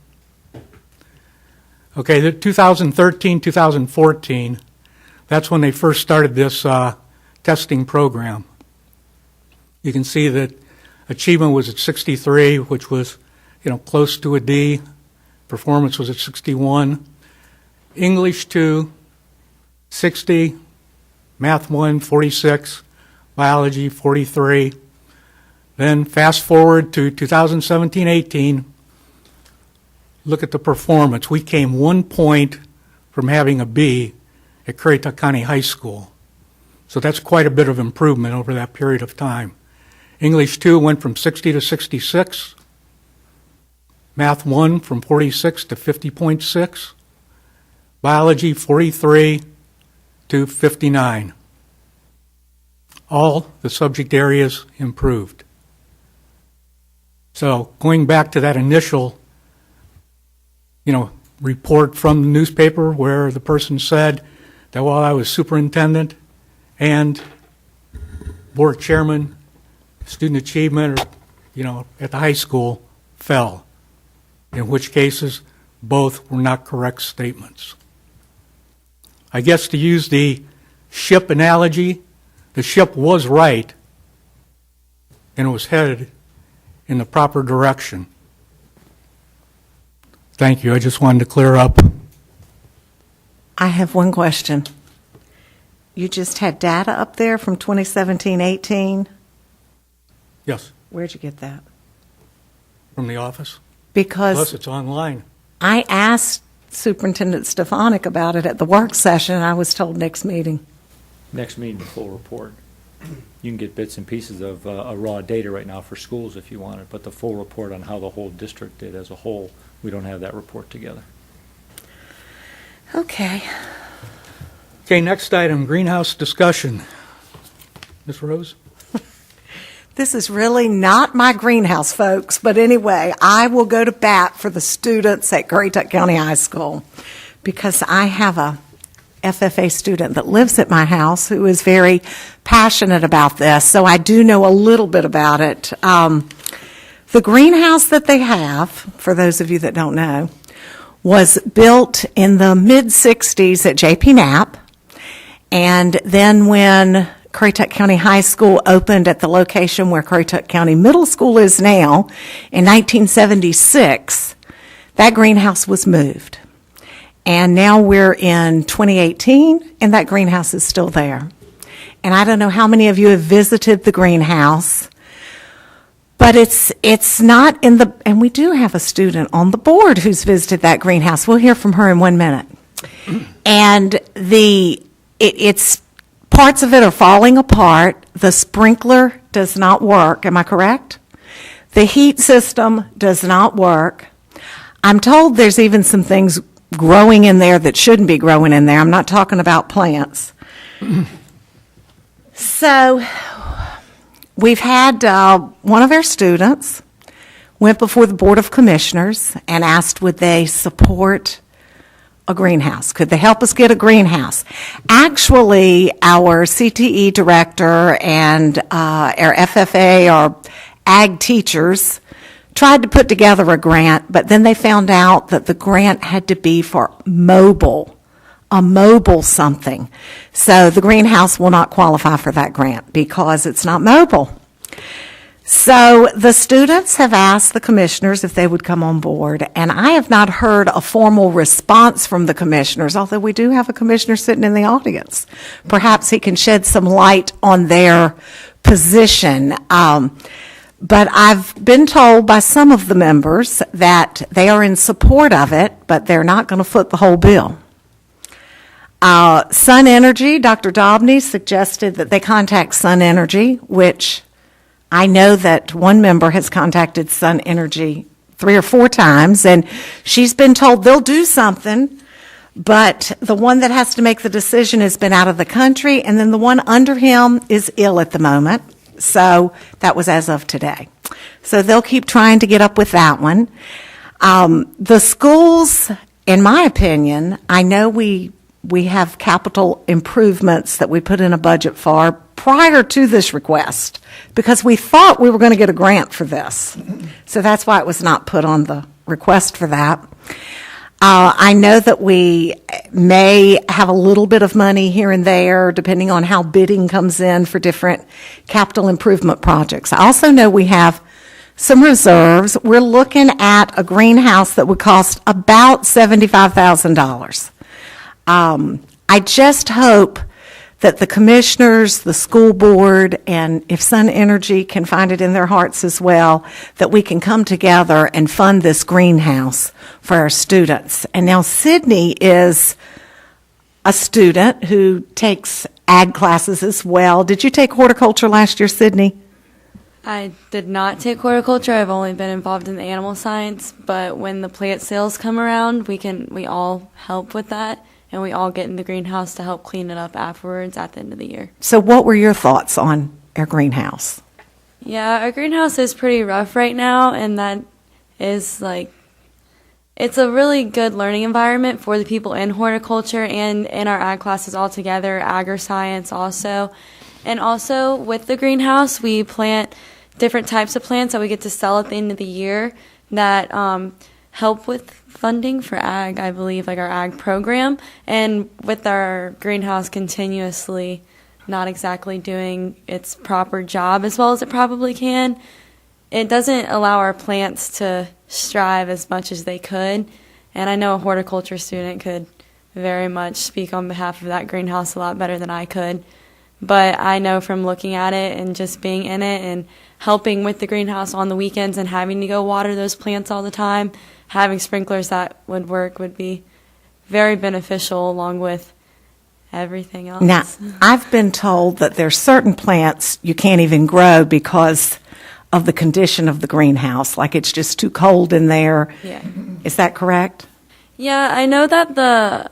Speaker 1: Okay, the 2013, 2014, that's when they first started this testing program. You can see that achievement was at 63, which was, close to a D. Performance was at 61. English 2, 60. Math 1, 46. Biology 43. Then fast forward to 2017-18. Look at the performance. We came 1 point from having a B at Currituck County High School. So that's quite a bit of improvement over that period of time. English 2 went from 60 to 66. Math 1 from 46 to 50.6. Biology 43 to 59. All the subject areas improved. So going back to that initial, report from the newspaper where the person said that while I was superintendent and board chairman, student achievement, at the high school fell, in which cases both were not correct statements. I guess to use the ship analogy, the ship was right and it was headed in the proper direction. Thank you. I just wanted to clear up.
Speaker 15: I have one question. You just had data up there from 2017-18?
Speaker 1: Yes.
Speaker 15: Where'd you get that?
Speaker 1: From the office.
Speaker 15: Because
Speaker 1: plus it's online.
Speaker 15: I asked Superintendent Stefanik about it at the work session, and I was told next meeting.
Speaker 11: Next meeting, the full report. You can get bits and pieces of raw data right now for schools if you want it, but the full report on how the whole district did as a whole, we don't have that report together.
Speaker 15: Okay.
Speaker 1: Okay, next item, greenhouse discussion. Ms. Rose?
Speaker 15: This is really not my greenhouse, folks, but anyway, I will go to bat for the students at Currituck County High School because I have a FFA student that lives at my house who is very passionate about this, so I do know a little bit about it. The greenhouse that they have, for those of you that don't know, was built in the mid-'60s at J.P. Knapp, and then when Currituck County High School opened at the location where Currituck County Middle School is now in 1976, that greenhouse was moved. And now we're in 2018, and that greenhouse is still there. And I don't know how many of you have visited the greenhouse, but it's not in the, and we do have a student on the board who's visited that greenhouse. We'll hear from her in 1 minute. And it's parts of it are falling apart. The sprinkler does not work. Am I correct? The heat system does not work. I'm told there's even some things growing in there that shouldn't be growing in there. I'm not talking about plants. So we've had one of our students went before the Board of Commissioners and asked would they support a greenhouse. Could they help us get a greenhouse? Actually, our CTE director and our FFA, our ag teachers, tried to put together a grant, but then they found out that the grant had to be for a mobile something. So the greenhouse will not qualify for that grant because it's not mobile. So the students have asked the commissioners if they would come on board, and I have not heard a formal response from the commissioners, although we do have a commissioner sitting in the audience. Perhaps he can shed some light on their position. But I've been told by some of the members that they are in support of it, but they're not going to foot the whole bill. Sun Energy, Dr. Dobney suggested that they contact Sun Energy, which I know that one member has contacted Sun Energy 3 or 4 times, and she's been told they'll do something, but the one that has to make the decision has been out of the country, and then the one under him is ill at the moment. So that was as of today. So they'll keep trying to get up with that one. The schools, in my opinion, I know we have capital improvements that we put in a budget for prior to this request because we thought we were going to get a grant for this. So that's why it was not put on the request for that. I know that we may have a little bit of money here and there, depending on how bidding comes in for different capital improvement projects. I also know we have some reserves. We're looking at a greenhouse that would cost about $75,000. I just hope that the commissioners, the school board, and if Sun Energy can find it in their hearts as well, that we can come together and fund this greenhouse for our students. And now Sydney is a student who takes ag classes as well. Did you take horticulture last year, Sydney?
Speaker 16: I did not take horticulture. I've only been involved in the animal science, but when the plant sales come around, we all help with that. And we all get in the greenhouse to help clean it up afterwards at the end of the year.
Speaker 15: So what were your thoughts on our greenhouse?
Speaker 16: Yeah, our greenhouse is pretty rough right now, and that is it's a really good learning environment for the people in horticulture and in our ag classes all together, agri-science also. And also with the greenhouse, we plant different types of plants that we get to sell at the end of the year that help with funding for ag, I believe, like our ag program. And with our greenhouse continuously not exactly doing its proper job as well as it probably can, it doesn't allow our plants to strive as much as they could. And I know a horticulture student could very much speak on behalf of that greenhouse a lot better than I could. But I know from looking at it and just being in it and helping with the greenhouse on the weekends and having to go water those plants all the time, having sprinklers that would be very beneficial along with everything else.
Speaker 15: Now, I've been told that there's certain plants you can't even grow because of the condition of the greenhouse, like it's just too cold in there.
Speaker 16: Yeah.
Speaker 15: Is that correct?
Speaker 16: Yeah, I know that the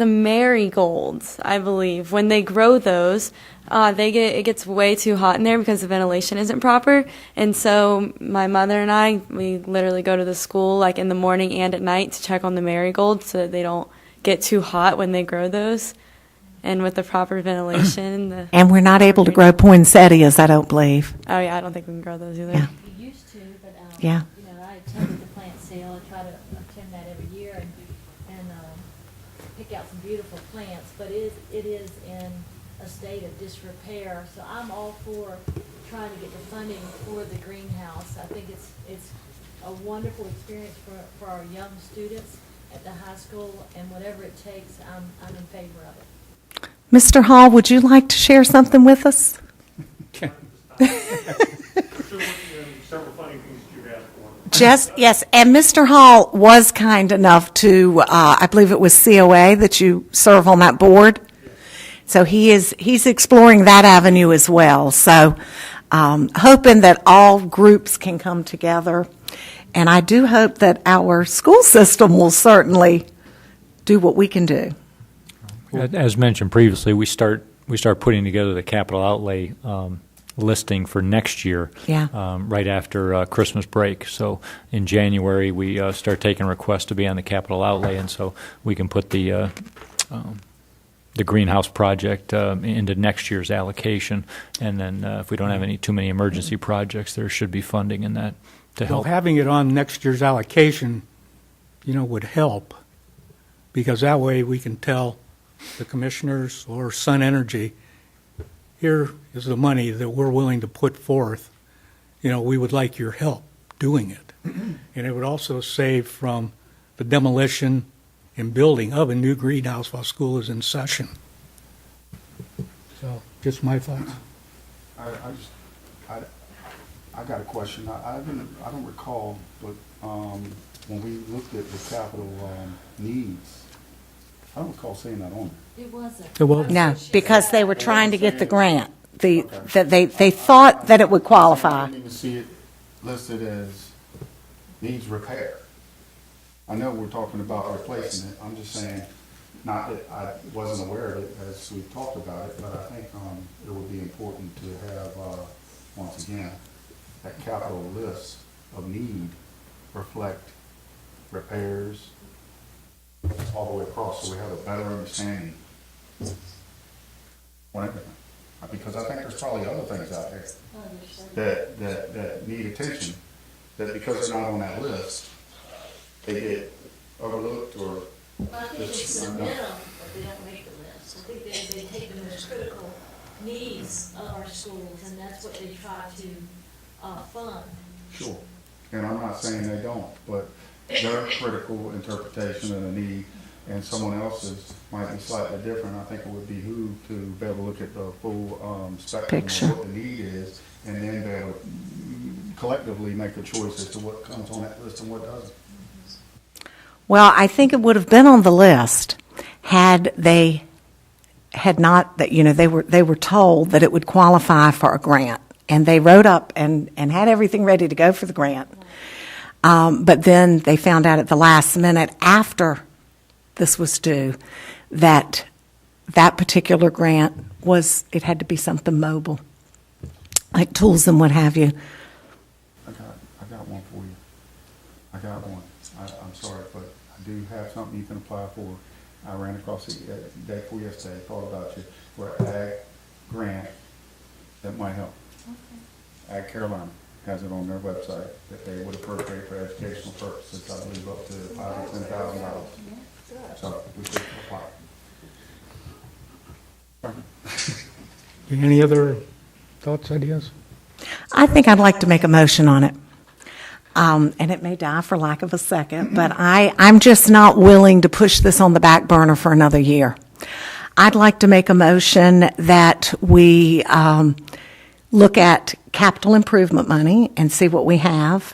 Speaker 16: marigolds, I believe, when they grow those, it gets way too hot in there because the ventilation isn't proper. And so my mother and we literally go to the school like in the morning and at night to check on the marigolds so that they don't get too hot when they grow those. And with the proper ventilation.
Speaker 15: And we're not able to grow poinsettias, I don't believe.
Speaker 16: Oh, yeah, I don't think we can grow those either.
Speaker 15: Yeah.
Speaker 2: We used to, but
Speaker 15: yeah.
Speaker 2: I attended the plant sale. I try to attend that every year and pick out some beautiful plants, but it is in a state of disrepair. So I'm all for trying to get the funding for the greenhouse. I think it's a wonderful experience for our young students at the high school, and whatever it takes, I'm in favor of it.
Speaker 15: Mr. Hall, would you like to share something with us? Yes, and Mr. Hall was kind enough to, I believe it was COA that you serve on that board. So he's exploring that avenue as well. So hoping that all groups can come together. And I do hope that our school system will certainly do what we can do.
Speaker 11: As mentioned previously, we start putting together the capital outlay listing for next year.
Speaker 15: Yeah.
Speaker 11: Right after Christmas break. So in January we start taking requests to be on the capital outlay, and so we can put the greenhouse project into next year's allocation. And then if we don't have too many emergency projects, there should be funding in that to
Speaker 1: Well,
Speaker 11: help.
Speaker 1: having it on next year's allocation, would help, because that way we can tell the commissioners or Sun Energy, here is the money that we're willing to put forth. We would like your help doing it. And it would also save from the demolition and building of a new greenhouse while school is in session. So, just my thoughts.
Speaker 17: I got a question. I don't recall, but when we looked at the capital needs, I don't recall seeing that on there.
Speaker 2: It wasn't.
Speaker 1: It was.
Speaker 15: No, because they were trying to get the grant. That they thought that it would
Speaker 17: I
Speaker 15: qualify.
Speaker 17: didn't even see it listed as needs repair. I know we're talking about replacing it. I'm just saying, not that I wasn't aware of it as we talked about it, but I think it would be important to have, once again, that capital list of need reflect repairs all the way across, so we have a better understanding on everything. Because I think there's probably other things out there that need attention, that because they're not on that list, they get overlooked or
Speaker 9: I think they submit them, but they don't make the list. I think they take the most critical needs of our schools, and that's what they try to fund.
Speaker 17: Sure. And I'm not saying they don't, but their critical interpretation of the need and someone else's might be slightly different. I think it would behoove to be able to look at the full spectrum
Speaker 15: Picture.
Speaker 17: of what the need is, and then be able to collectively make a choice as to what comes on that list and what doesn't.
Speaker 15: Well, I think it would have been on the list had they had not, that they were told that it would qualify for a grant, and they wrote up and had everything ready to go for the grant. But then they found out at the last minute after this was due that particular grant it had to be something mobile, like tools and what have you.
Speaker 17: I got one for you. I got one. I'm sorry, but I do have something you can apply for. I ran across it the day before yesterday, thought about you, for an ag grant that might help. Ag Carolina has it on their website that they would appropriate for educational purposes, I believe up to $5,000 to $10,000. So we should apply.
Speaker 1: Any other thoughts, ideas?
Speaker 15: I think I'd like to make a motion on it. And it may die for lack of a second, but I'm just not willing to push this on the back burner for another year. I'd like to make a motion that we look at capital improvement money and see what we have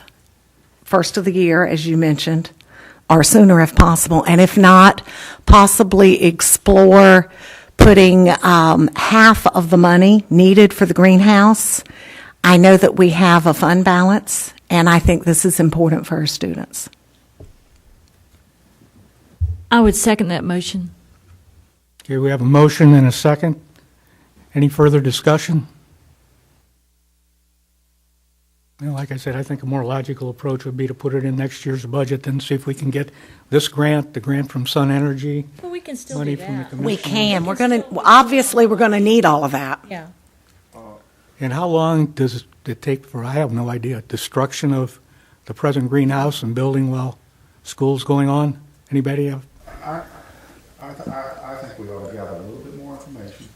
Speaker 15: first of the year, as you mentioned, or sooner if possible. And if not, possibly explore putting half of the money needed for the greenhouse. I know that we have a fund balance, and I think this is important for our students.
Speaker 2: I would second that motion.
Speaker 1: Okay, we have a motion and a second. Any further discussion? Well, like I said, I think a more logical approach would be to put it in next year's budget, then see if we can get this grant, the grant from Sun Energy,
Speaker 2: Well, we can still
Speaker 1: money
Speaker 2: do
Speaker 1: from the
Speaker 2: that.
Speaker 1: commission.
Speaker 15: We can. We're going to, obviously, we're going to need all of that.
Speaker 2: Yeah.
Speaker 1: And how long does it take for, I have no idea, destruction of the present greenhouse and building while school's going on? Anybody have?
Speaker 17: I think we ought to gather a little bit more information,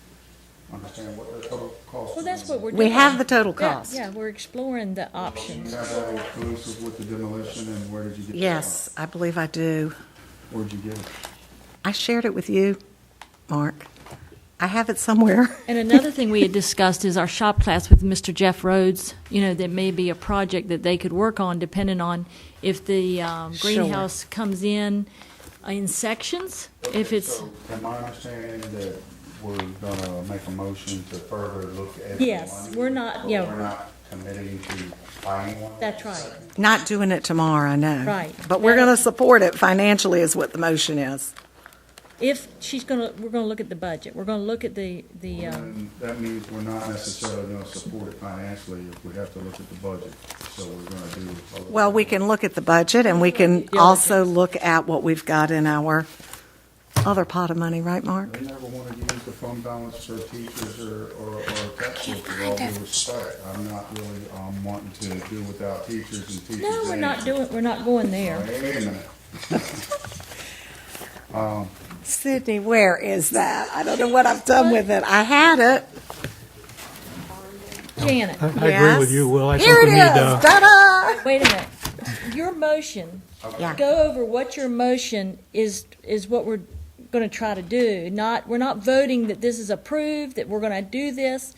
Speaker 17: understand what the total cost is.
Speaker 2: Well, that's what we're doing.
Speaker 15: We have the total
Speaker 2: Yeah,
Speaker 15: cost.
Speaker 2: Yeah, we're exploring the
Speaker 17: You
Speaker 2: options.
Speaker 17: have that exclusive with the demolition, and where did you get that?
Speaker 15: Yes, I believe I do.
Speaker 17: Where'd you get it?
Speaker 15: I shared it with you, Mark. I have it somewhere.
Speaker 2: And another thing we had discussed is our shop class with Mr. Jeff Rhodes. There may be a project that they could work on depending on if the greenhouse comes in sections. If it's
Speaker 17: So, am I understanding that we're gonna make a motion to further look at.
Speaker 2: Yes,
Speaker 17: the money,
Speaker 2: we're not-
Speaker 17: but
Speaker 2: yeah.
Speaker 17: We're not committing to buying one.
Speaker 2: That's right.
Speaker 15: Not doing it tomorrow, I know.
Speaker 2: Right.
Speaker 15: But we're going to support it financially is what the motion is.
Speaker 2: If we're gonna look at the budget. We're gonna look at the.
Speaker 17: And that means we're not necessarily gonna support it financially if we have to look at the budget. So we're gonna do.
Speaker 15: Well, we can look at the budget, and we can also look at what we've got in our other pot of money, right, Mark?
Speaker 17: We never want to use the fund balance for teachers or textbooks with all due respect. I'm not really wanting to do without teachers and teachers.
Speaker 2: No, we're not going there.
Speaker 17: Wait a minute.
Speaker 15: Sydney, where is that? I don't know what I've done with it. I had it.
Speaker 2: Janet.
Speaker 1: I agree with you, Will. I
Speaker 15: Here
Speaker 1: think we
Speaker 15: it
Speaker 1: need,
Speaker 15: is. Ta-da!
Speaker 2: Wait a minute. Your motion.
Speaker 15: Yeah.
Speaker 2: Go over what your motion is what we're going to try to do. We're not voting that this is approved, that we're going to do this.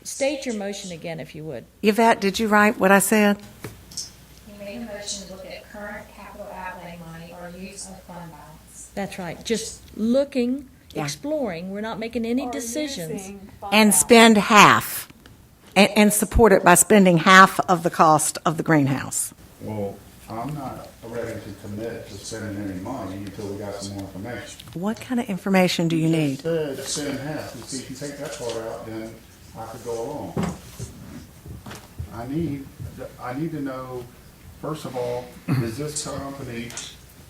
Speaker 2: State your motion again, if you would.
Speaker 15: Yvette, did you write what I said?
Speaker 7: You made a motion to look at current capital outlay money or use of fund balance.
Speaker 2: That's right. Just looking,
Speaker 15: Yeah.
Speaker 2: exploring. We're not making any decisions.
Speaker 15: And spend half, and support it by spending half of the cost of the greenhouse.
Speaker 17: Well, I'm not ready to commit to spending any money until we got some more information.
Speaker 15: What kind of information do you need?
Speaker 17: Spend half. You see, if you take that part out, then I could go along. I need to know, first of all, is this company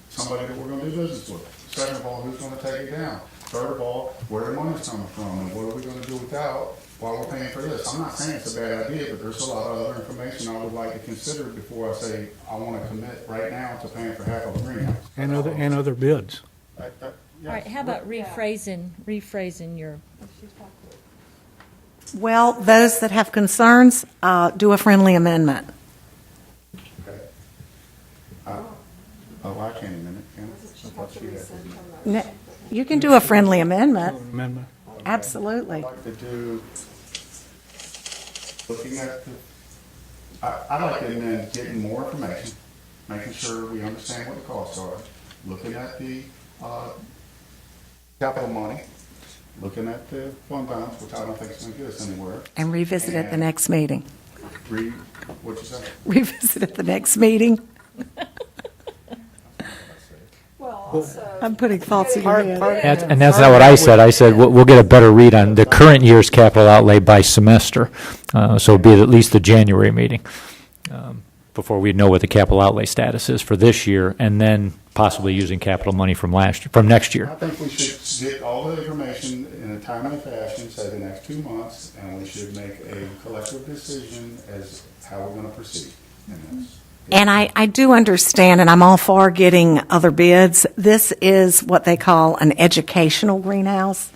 Speaker 17: somebody that we're gonna do business with? Second of all, who's gonna take it down? Third of all, where the money's coming from, and what are we gonna do without while we're paying for this? I'm not saying it's a bad idea, but there's a lot of other information I would like to consider before I say I wanna commit right now to paying for half of the greenhouse.
Speaker 1: and other bids.
Speaker 2: All right, how about rephrasing your,
Speaker 15: Well, those that have concerns, do a friendly amendment.
Speaker 17: Okay. Oh, I can't amend it, can I? I thought she had.
Speaker 15: You can do a friendly amendment.
Speaker 1: Amendment.
Speaker 15: Absolutely.
Speaker 17: I'd like to do, looking at the, I like to amend getting more information, making sure we understand what the costs are, looking at the capital money, looking at the fund balance, which I don't think is going to get us anywhere.
Speaker 15: And revisit at the next meeting.
Speaker 17: What'd you say?
Speaker 15: Revisit at the next meeting. I'm putting thoughts in your head.
Speaker 11: And that's not what I said. I said we'll get a better read on the current year's capital outlay by semester. So it'll be at least the January meeting before we know what the capital outlay status is for this year, and then possibly using capital money from next year.
Speaker 17: I think we should get all the information in a timely fashion, say the next 2 months, and we should make a collective decision as how we're going to proceed.
Speaker 15: And I do understand, and I'm all for getting other bids. This is what they call an educational greenhouse.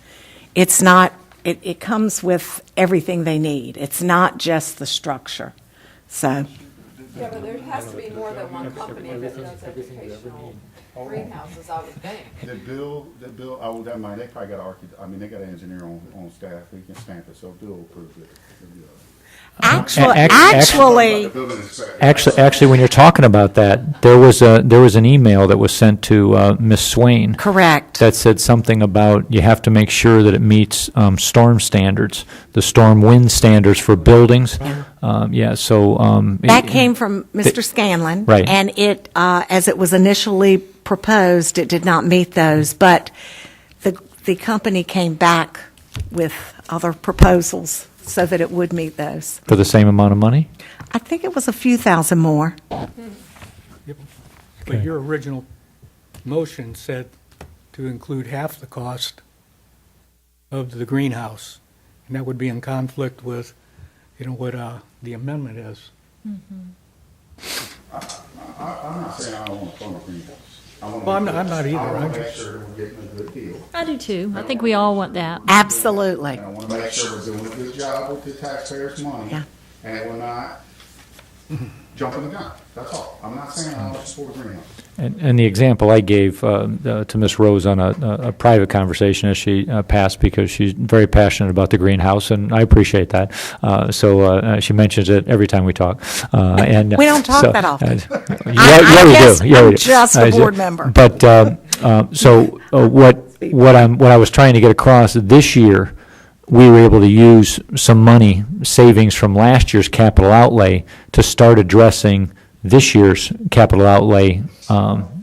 Speaker 15: It's not, it comes with everything they need. It's not just the structure. So,
Speaker 7: Yeah, but there has to be more than one company that does educational greenhouses, I would think.
Speaker 17: The bill, that might, they probably got an architect, I mean, they got an engineer on staff who can stamp it, so Bill approved it.
Speaker 11: Actually, when you're talking about that, there was an email that was sent to Ms. Swain.
Speaker 15: Correct.
Speaker 11: That said something about you have to make sure that it meets storm standards, the storm wind standards for buildings.
Speaker 15: That came from Mr. Scanlon.
Speaker 11: Right.
Speaker 15: And it, as it was initially proposed, it did not meet those. But the company came back with other proposals so that it would meet those.
Speaker 11: For the same amount of money?
Speaker 15: I think it was a few thousand more.
Speaker 1: Yep. But your original motion said to include half the cost of the greenhouse, and that would be in conflict with, what the amendment is.
Speaker 17: I'm not saying I don't want to fund a greenhouse.
Speaker 1: Well, I'm not either.
Speaker 17: I want
Speaker 1: I'm
Speaker 17: to make
Speaker 1: just-
Speaker 17: sure that we're getting a good deal.
Speaker 2: I do too. I think we all want that.
Speaker 15: Absolutely.
Speaker 17: And I want to make sure we're doing a good job with the taxpayers' money.
Speaker 15: Yeah.
Speaker 17: And we're not jumping the gun. That's all. I'm not saying I don't support a greenhouse.
Speaker 11: And the example I gave to Ms. Rose on a private conversation as she passed, because she's very passionate about the greenhouse, and I appreciate that. So she mentions it every time we talk. And
Speaker 15: We don't talk that often.
Speaker 11: You already do.
Speaker 15: I'm just a board member.
Speaker 11: But what what I was trying to get across, this year, we were able to use some money, savings from last year's capital outlay, to start addressing this year's capital outlay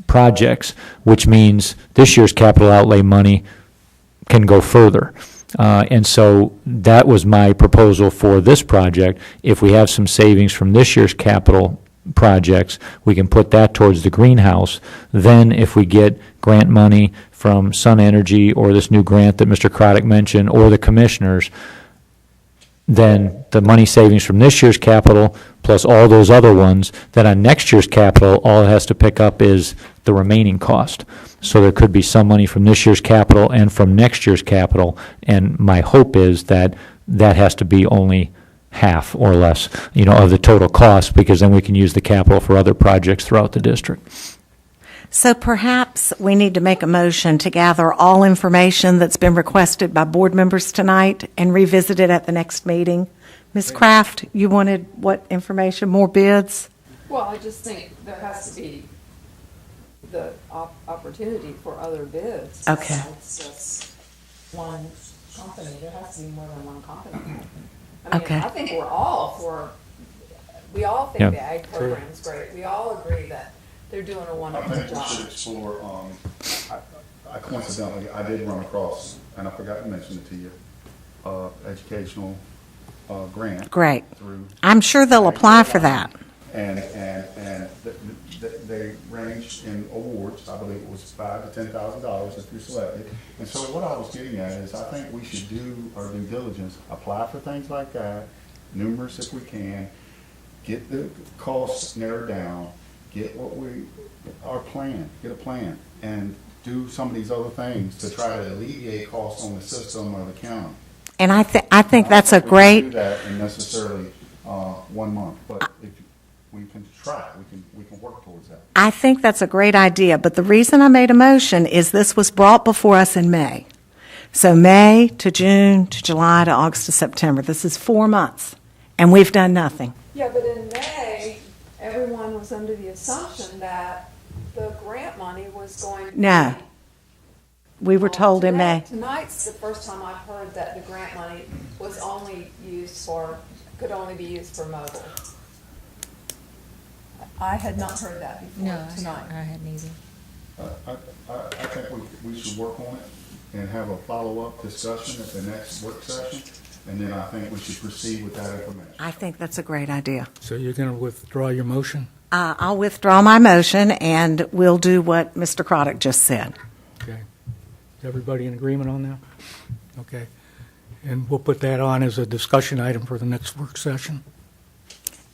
Speaker 11: projects, which means this year's capital outlay money can go further. And so that was my proposal for this project. If we have some savings from this year's capital projects, we can put that towards the greenhouse. Then if we get grant money from Sun Energy or this new grant that Mr. Currituck mentioned, or the commissioners, then the money savings from this year's capital plus all those other ones, then on next year's capital, all it has to pick up is the remaining cost. So there could be some money from this year's capital and from next year's capital, and my hope is that that has to be only half or less, of the total cost, because then we can use the capital for other projects throughout the district.
Speaker 15: So perhaps we need to make a motion to gather all information that's been requested by board members tonight and revisit it at the next meeting. Ms. Kraft, you wanted what information? More bids?
Speaker 7: Well, I just think there has to be the opportunity for other bids.
Speaker 15: Okay.
Speaker 7: It's just one company. There has to be more than one company.
Speaker 15: Okay.
Speaker 7: I think we're all we all think the ag program is great. We all agree that they're doing a wonderful job.
Speaker 17: I think we should explore, I coincidentally, I did run across, and I forgot to mention it to you, educational grant.
Speaker 15: Great.
Speaker 17: Through
Speaker 15: I'm sure they'll apply for that.
Speaker 17: And they ranged in awards. I believe it was $5,000 to $10,000 if you're selected. And so what I was getting at is I think we should do our due diligence, apply for things like that, numerous if we can, get the costs narrowed down, get get a plan, and do some of these other things to try to alleviate costs on the system or the county.
Speaker 15: And I think that's a great.
Speaker 17: We can do that in necessarily 1 month, but if we can try, we can work towards that.
Speaker 15: I think that's a great idea, but the reason I made a motion is this was brought before us in May. So May to June to July to August to September. This is 4 months, and we've done nothing.
Speaker 7: Yeah, but in May, everyone was under the assumption that the grant money was going to
Speaker 15: No. We were told in May.
Speaker 7: Tonight's the first time I've heard that the grant money was could only be used for mobile. I had not heard that before tonight.
Speaker 2: I hadn't either.
Speaker 17: I think we should work on it and have a follow-up discussion at the next work session, and then I think we should proceed with that information.
Speaker 15: I think that's a great idea.
Speaker 1: So you're going to withdraw your motion?
Speaker 15: I'll withdraw my motion, and we'll do what Mr. Currituck just said.
Speaker 1: Okay. Is everybody in agreement on that? Okay. And we'll put that on as a discussion item for the next work session.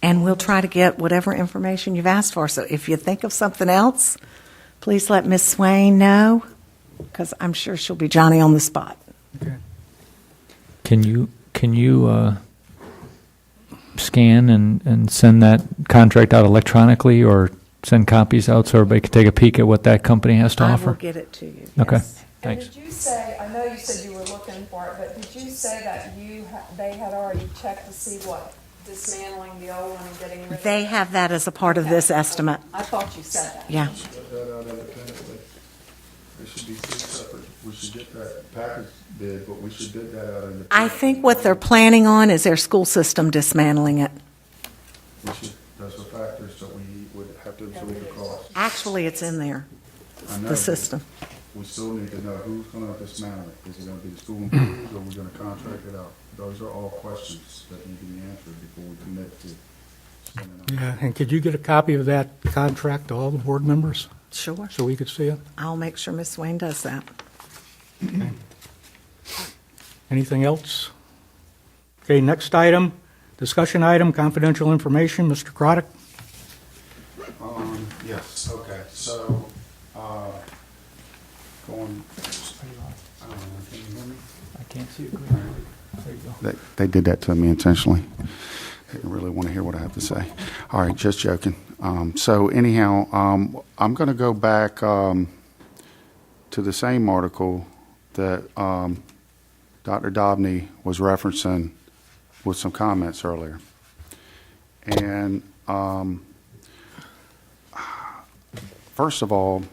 Speaker 15: And we'll try to get whatever information you've asked for. So if you think of something else, please let Ms. Swain know, because I'm sure she'll be Johnny on the spot.
Speaker 1: Okay.
Speaker 11: Can you scan and send that contract out electronically, or send copies out so everybody can take a peek at what that company has to offer?
Speaker 15: I will get it to you.
Speaker 11: Okay.
Speaker 15: Yes.
Speaker 11: Thanks.
Speaker 7: And did you say, I know you said you were looking for it, but did you say that they had already checked to see what dismantling the old one and getting rid of it?
Speaker 15: They have that as a part of this estimate.
Speaker 7: I thought you said that.
Speaker 15: Yeah.
Speaker 17: It should be two separate. We should get that package bid, but we should bid that out independently.
Speaker 15: I think what they're planning on is their school system dismantling it.
Speaker 17: Those are factors that we would have to absorb the cost.
Speaker 15: Actually, it's in there,
Speaker 17: I know,
Speaker 15: the system.
Speaker 17: We still need to know who's going to dismantle it. Is it going to be the school employees, or are we going to contract it out? Those are all questions that need to be answered before we commit to spending on it.
Speaker 1: Yeah, and could you get a copy of that contract to all the board members
Speaker 15: Sure.
Speaker 1: so we could see it?
Speaker 15: I'll make sure Ms. Swain does that.
Speaker 1: Okay. Anything else? Okay, next item, discussion item, confidential information. Mr. Currituck?
Speaker 17: Yes, okay, so, can you hear me?
Speaker 11: I can't see it. There you go.
Speaker 17: They did that to me intentionally. They didn't really want to hear what I have to say. All right, just joking. So anyhow, I'm going to go back to the same article that Dr. Dobney was referencing with some comments earlier. And first of all,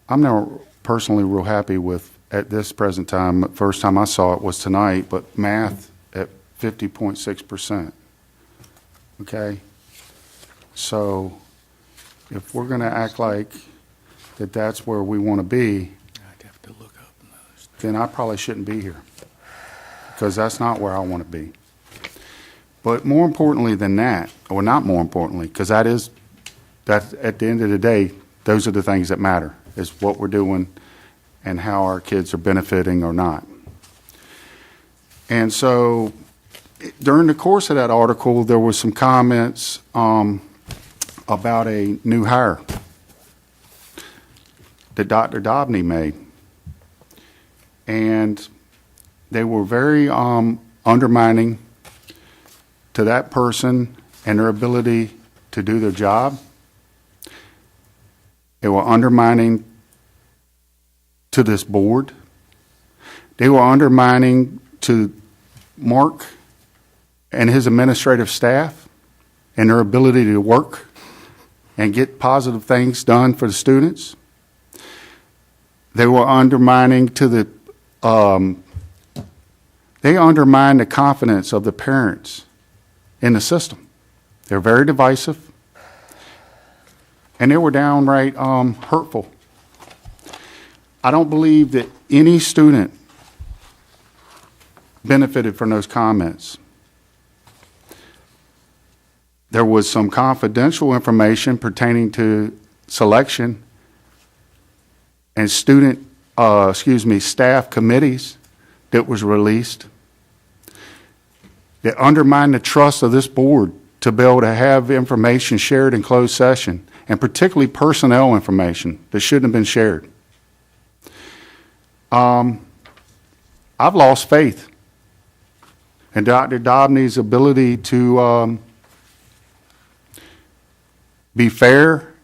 Speaker 17: I'm now personally real happy with at this present time. First time I saw it was tonight, but math at 50.6%. Okay? So if we're going to act like that's where we want to be, then I probably shouldn't be here, because that's not where I want to be. But more importantly than that, or not more importantly, because that at the end of the day, those are the things that matter, is what we're doing and how our kids are benefiting or not. And so during the course of that article, there was some comments about a new hire that Dr. Dobney made. And they were very undermining to that person and their ability to do their job. They were undermining to this board. They were undermining to Mark and his administrative staff and their ability to work and get positive things done for the students. They were undermining to the they undermined the confidence of the parents in the system. They're very divisive, and they were downright hurtful. I don't believe that any student benefited from those comments. There was some confidential information pertaining to selection and staff committees that was released that undermined the trust of this board to be able to have information shared in closed session, and particularly personnel information that shouldn't have been shared. I've lost faith in Dr. Dobney's ability to be fair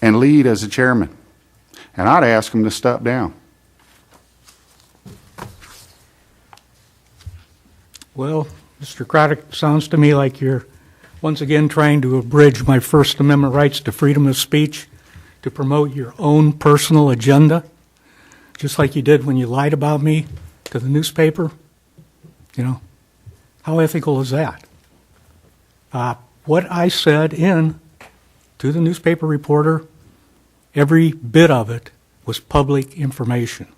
Speaker 17: and lead as a chairman. And I'd ask him to step down.
Speaker 1: Well, Mr. Currituck, sounds to me like you're once again trying to abridge my First Amendment rights to freedom of speech to promote your own personal agenda, just like you did when you lied about me to the newspaper. You know, how ethical is that? What I said to the newspaper reporter, every bit of it was public information.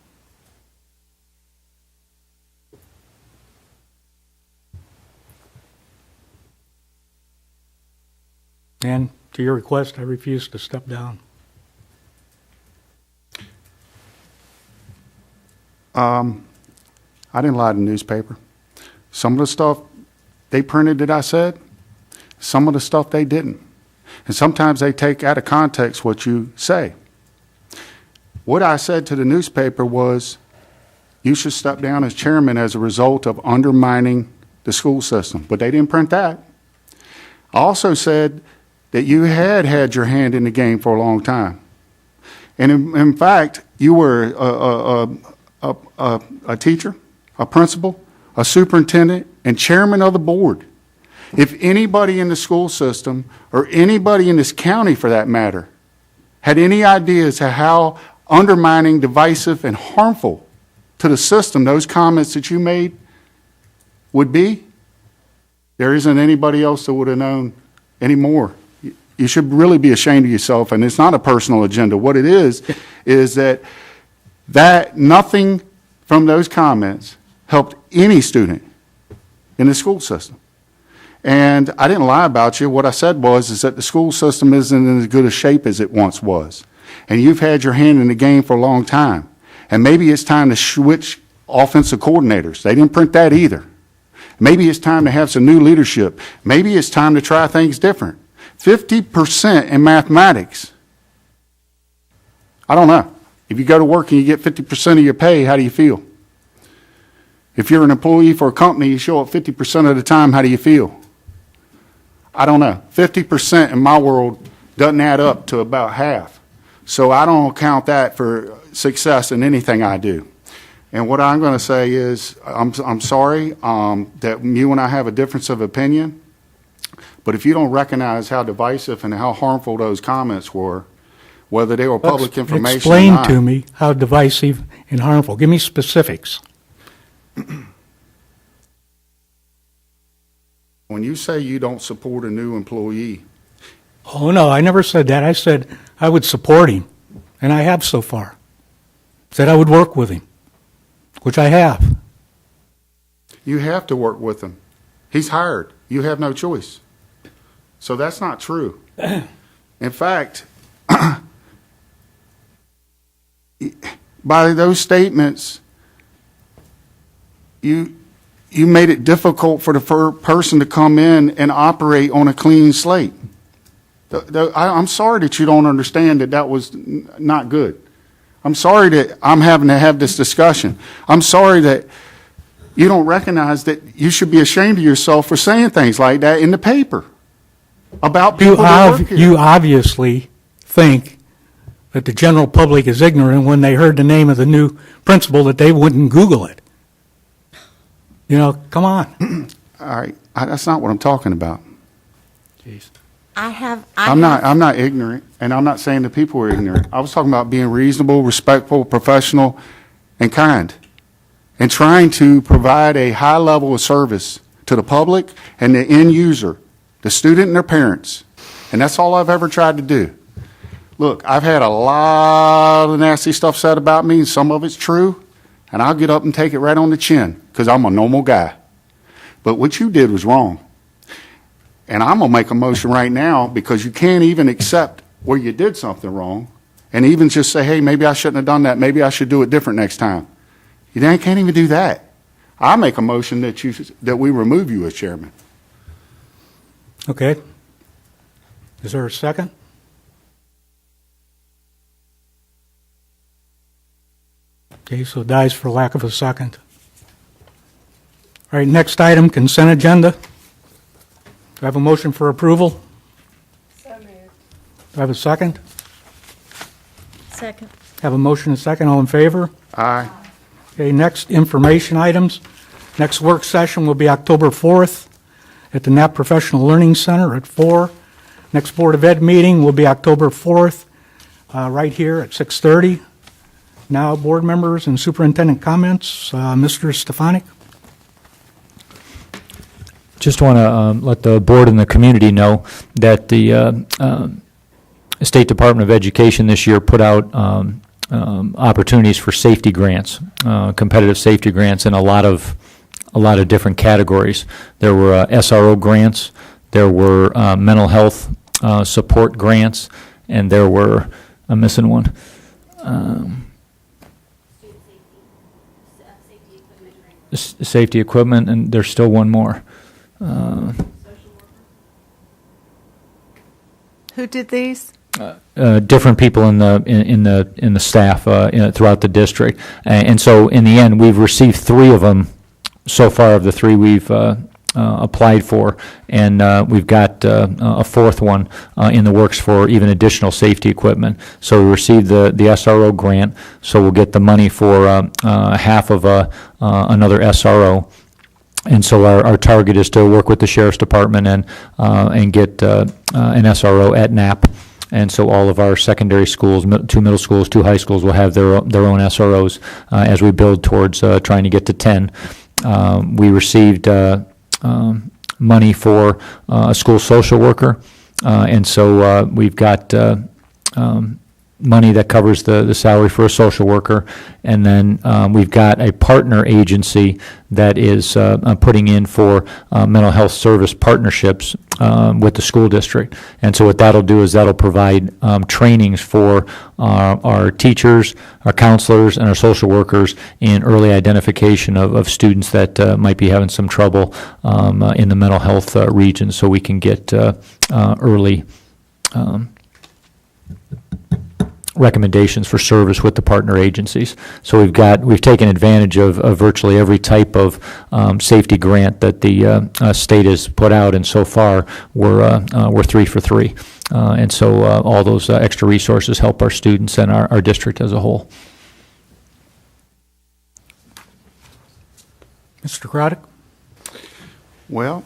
Speaker 1: And to your request, I refuse to step down.
Speaker 17: I didn't lie to the newspaper. Some of the stuff they printed that I said, some of the stuff they didn't. And sometimes they take out of context what you say. What I said to the newspaper was, you should step down as chairman as a result of undermining the school system. But they didn't print that. I also said that you had your hand in the game for a long time. And in fact, you were a teacher, a principal, a superintendent, and chairman of the board. If anybody in the school system, or anybody in this county for that matter, had any idea as to how undermining, divisive, and harmful to the system those comments that you made would be, there isn't anybody else that would have known anymore. You should really be ashamed of yourself, and it's not a personal agenda. What it is that nothing from those comments helped any student in the school system. And I didn't lie about you. What I said is that the school system isn't in as good a shape as it once was. And you've had your hand in the game for a long time. And maybe it's time to switch offensive coordinators. They didn't print that either. Maybe it's time to have some new leadership. Maybe it's time to try things different. 50% in mathematics. I don't know. If you go to work and you get 50% of your pay, how do you feel? If you're an employee for a company, you show up 50% of the time, how do you feel? I don't know. 50% in my world doesn't add up to about half. So I don't count that for success in anything I do. And what I'm going to say is, I'm sorry that you and I have a difference of opinion, but if you don't recognize how divisive and how harmful those comments were, whether they were public information or
Speaker 1: Explain
Speaker 17: not.
Speaker 1: to me how divisive and harmful. Give me specifics.
Speaker 17: When you say you don't support a new employee,
Speaker 1: Oh, no, I never said that. I said I would support him, and I have so far. Said I would work with him, which I have.
Speaker 17: you have to work with him. He's hired. You have no choice. So that's not true. In fact, by those statements, you made it difficult for the person to come in and operate on a clean slate. I'm sorry that you don't understand that was not good. I'm sorry that I'm having to have this discussion. I'm sorry that you don't recognize that you should be ashamed of yourself for saying things like that in the paper about people that work here.
Speaker 1: You obviously think that the general public is ignorant when they heard the name of the new principal that they wouldn't Google it. You know, come on.
Speaker 17: All right, that's not what I'm talking about.
Speaker 1: Jeez.
Speaker 17: I'm not ignorant, and I'm not saying the people are ignorant. I was talking about being reasonable, respectful, professional, and kind, and trying to provide a high level of service to the public and the end user, the student and their parents. And that's all I've ever tried to do. Look, I've had a lot of nasty stuff said about me, and some of it's true, and I'll get up and take it right on the chin because I'm a normal guy. But what you did was wrong. And I'm going to make a motion right now because you can't even accept where you did something wrong and even just say, hey, maybe I shouldn't have done that. Maybe I should do it different next time. You can't even do that. I make a motion that we remove you as chairman.
Speaker 1: Okay. Is there a second? Okay, so it dies for lack of a second. All right, next item, consent agenda. Do I have a motion for approval?
Speaker 7: So moved.
Speaker 1: Do I have a second?
Speaker 2: Second.
Speaker 1: Have a motion and a second. All in favor?
Speaker 17: Aye.
Speaker 1: Okay, next, information items. Next work session will be October 4th at the Knapp Professional Learning Center at 4. Next Board of Ed meeting will be October 4th, right here at 6:30. Now, board members and superintendent comments. Mr. Stefanik?
Speaker 11: Just want to let the board and the community know that the State Department of Education this year put out opportunities for safety grants, competitive safety grants in a lot of different categories. There were SRO grants, there were mental health support grants, and there were, I'm missing one. Safety equipment, and there's still one more.
Speaker 15: Who did these?
Speaker 11: Different people in the staff throughout the district, and so in the end, we've received 3 of them so far of the 3 we've applied for, and we've got a 4th one in the works for even additional safety equipment. So we received the SRO grant, so we'll get the money for half of another SRO. And so our target is to work with the Sheriff's Department and get an SRO at Knapp. And so all of our secondary schools, 2 middle schools, 2 high schools will have their own SROs as we build towards trying to get to 10. We received money for a school social worker, and so we've got money that covers the salary for a social worker, and then we've got a partner agency that is putting in for mental health service partnerships with the school district. And so what that'll do is that'll provide trainings for our teachers, our counselors, and our social workers in early identification of students that might be having some trouble in the mental health region, so we can get early recommendations for service with the partner agencies. So we've taken advantage of virtually every type of safety grant that the state has put out, and so far we're 3 for 3. And so all those extra resources help our students and our district as a whole.
Speaker 1: Mr. Currituck?
Speaker 17: Well,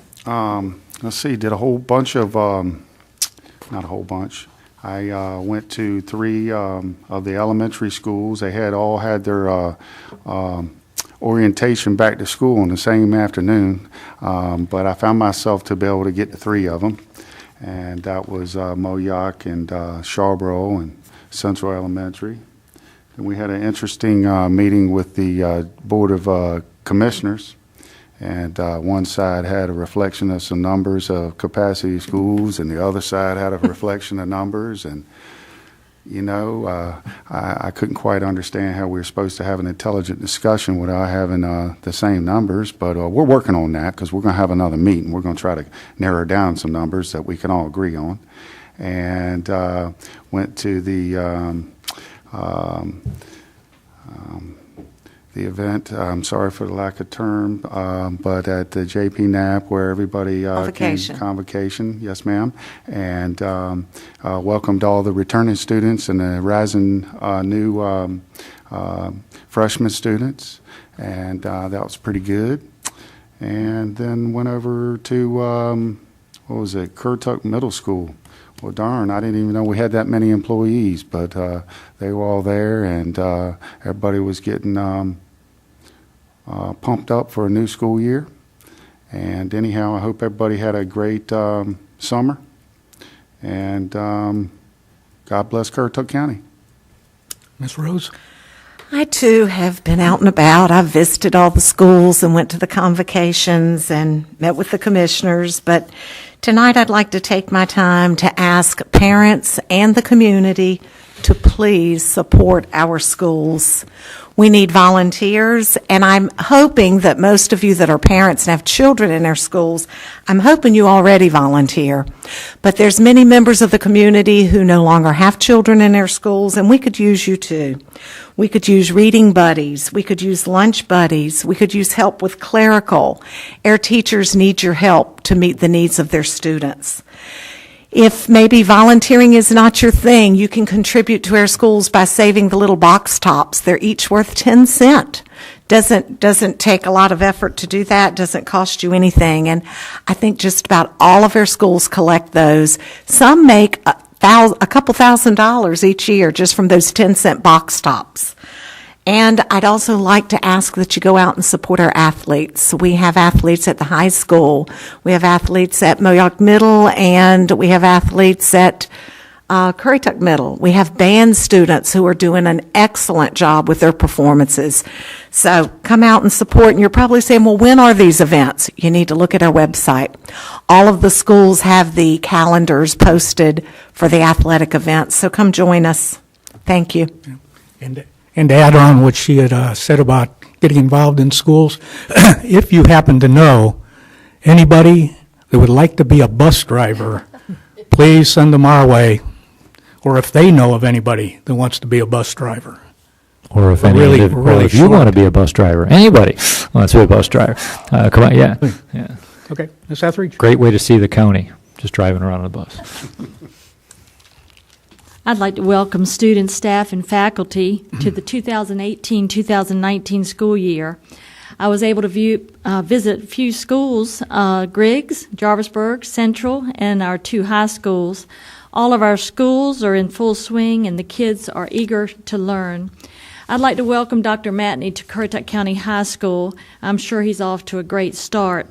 Speaker 17: let's see, did a whole bunch of, not a whole bunch, I went to 3 of the elementary schools. They had all had their orientation back to school on the same afternoon, but I found myself to be able to get to 3 of them, and that was Moyock and Charborough and Central Elementary. And we had an interesting meeting with the Board of Commissioners, and one side had a reflection of some numbers of capacity schools, and the other side had a reflection of numbers. And you know, I couldn't quite understand how we were supposed to have an intelligent discussion without having the same numbers, but we're working on that because we're going to have another meeting. We're going to try to narrow down some numbers that we can all agree on. And went to the event, I'm sorry for the lack of term, but at the JP Knapp where everybody convocation, yes ma'am, and welcomed all the returning students and the rising new freshman students, and that was pretty good. And then went over to, what was it, Currituck Middle School. Well, darn, I didn't even know we had that many employees, but they were all there, and everybody was getting pumped up for a new school year. And anyhow, I hope everybody had a great summer, and God bless Currituck County.
Speaker 1: Ms. Rose?
Speaker 15: I, too, have been out and about. I've visited all the schools and went to the convocations and met with the commissioners, but tonight I'd like to take my time to ask parents and the community to please support our schools. We need volunteers, and I'm hoping that most of you that are parents and have children in our schools, I'm hoping you already volunteer. But there's many members of the community who no longer have children in their schools, and we could use you too. We could use reading buddies. We could use lunch buddies. We could use help with clerical. Our teachers need your help to meet the needs of their students. If maybe volunteering is not your thing, you can contribute to our schools by saving the little box tops. They're each worth 10 cents. Doesn't take a lot of effort to do that, doesn't cost you anything. And I think just about all of our schools collect those. Some make a couple $1,000s each year just from those 10-cent box tops. And I'd also like to ask that you go out and support our athletes. We have athletes at the high school. We have athletes at Moyock Middle, and we have athletes at Currituck Middle. We have band students who are doing an excellent job with their performances. So come out and support. And you're probably saying, well, when are these events? You need to look at our website. All of the schools have the calendars posted for the athletic events. So come join us. Thank you.
Speaker 1: And to add on what she had said about getting involved in schools, if you happen to know anybody that would like to be a bus driver, please send them our way. Or if they know of anybody that wants to be a bus driver.
Speaker 11: Or if if you want to be a bus driver, anybody wants to be a bus driver, come on, yeah.
Speaker 1: Okay, Ms. Etheridge.
Speaker 11: Great way to see the county, just driving around on a bus.
Speaker 2: I'd like to welcome students, staff, and faculty to the 2018-2019 school year. I was able to visit a few schools, Griggs, Jarvisburg, Central, and our 2 high schools. All of our schools are in full swing, and the kids are eager to learn. I'd like to welcome Dr. Matney to Currituck County High School. I'm sure he's off to a great start.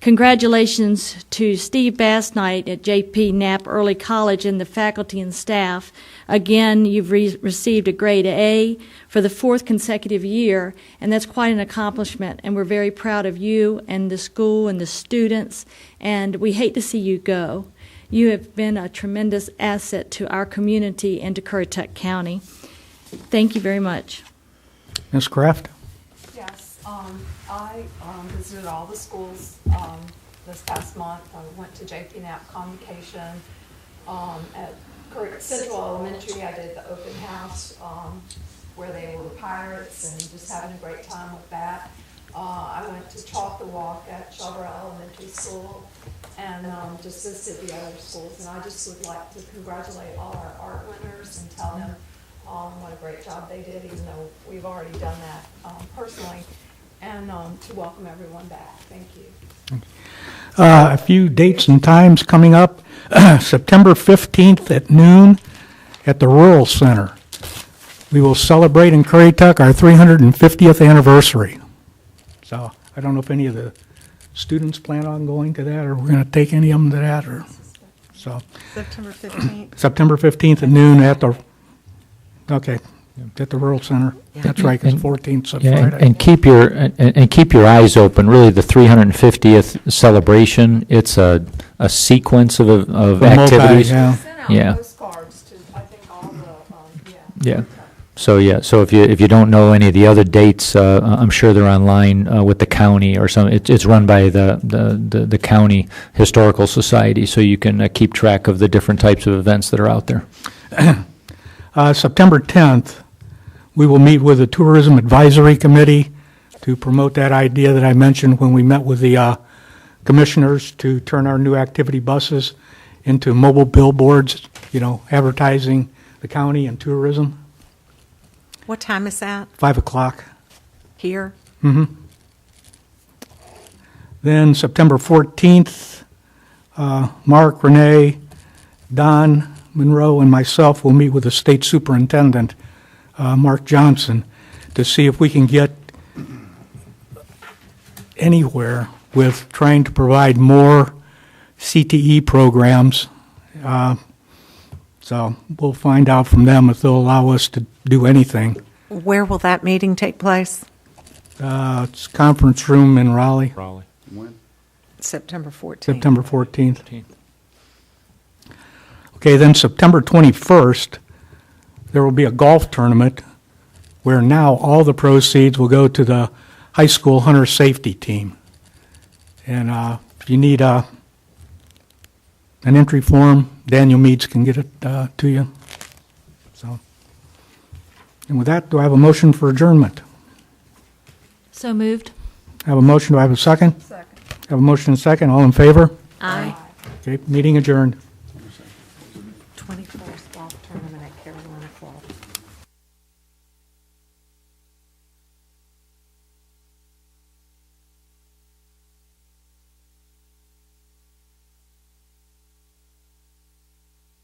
Speaker 2: Congratulations to Steve Bassnight at J.P. Knapp Early College and the faculty and staff. Again, you've received a grade A for the 4th consecutive year, and that's quite an accomplishment, and we're very proud of you and the school and the students, and we hate to see you go. You have been a tremendous asset to our community and to Currituck County. Thank you very much.
Speaker 1: Ms. Kraft?
Speaker 7: Yes, I visited all the schools this past month. I went to JP Knapp Convocation at Central Elementary. I did the open house where they were pirates and just having a great time with that. I went to Chalk the Walk at Charborough Elementary School and just visited the other schools. And I just would like to congratulate all our art winners and tell them what a great job they did, even though we've already done that personally, and to welcome everyone back. Thank you.
Speaker 1: A few dates and times coming up. September 15th at noon, at the Rural Center. We will celebrate in Currituck our 350th anniversary. So I don't know if any of the students plan on going to that, or we're going to take any of them to that, or so.
Speaker 15: September 15th.
Speaker 1: September 15th at noon at the, okay, at the Rural Center. That's right, because 14th's a
Speaker 11: Yeah,
Speaker 1: Friday.
Speaker 11: and keep your eyes open. Really, the 350th celebration, it's a sequence of activities.
Speaker 1: Yeah.
Speaker 7: Sent out
Speaker 11: Yeah.
Speaker 7: postcards to, I think, all the,
Speaker 11: Yeah. So if you don't know any of the other dates, I'm sure they're online with the county or some. It's run by the county historical society, so you can keep track of the different types of events that are out there.
Speaker 1: September 10th, we will meet with the Tourism Advisory Committee to promote that idea that I mentioned when we met with the commissioners to turn our new activity buses into mobile billboards, advertising the county and tourism.
Speaker 15: What time is that?
Speaker 1: 5 o'clock.
Speaker 15: Here?
Speaker 1: Then September 14th, Mark, Renee, Don, Monroe, and myself will meet with the state superintendent, Mark Johnson, to see if we can get anywhere with trying to provide more CTE programs. So we'll find out from them if they'll allow us to do anything.
Speaker 15: Where will that meeting take place?
Speaker 1: It's conference room in Raleigh,
Speaker 17: When?
Speaker 15: September 14th.
Speaker 1: September 14th. Okay, then September 21st, there will be a golf tournament where now all the proceeds will go to the high school hunter safety team. And if you need an entry form, Daniel Meads can get it to you. So, and with that, do I have a motion for adjournment?
Speaker 2: So moved.
Speaker 1: I have a motion. Do I have a second?
Speaker 7: Second.
Speaker 1: I have a motion and a second. All in favor?
Speaker 2: Aye.
Speaker 1: Okay, meeting adjourned.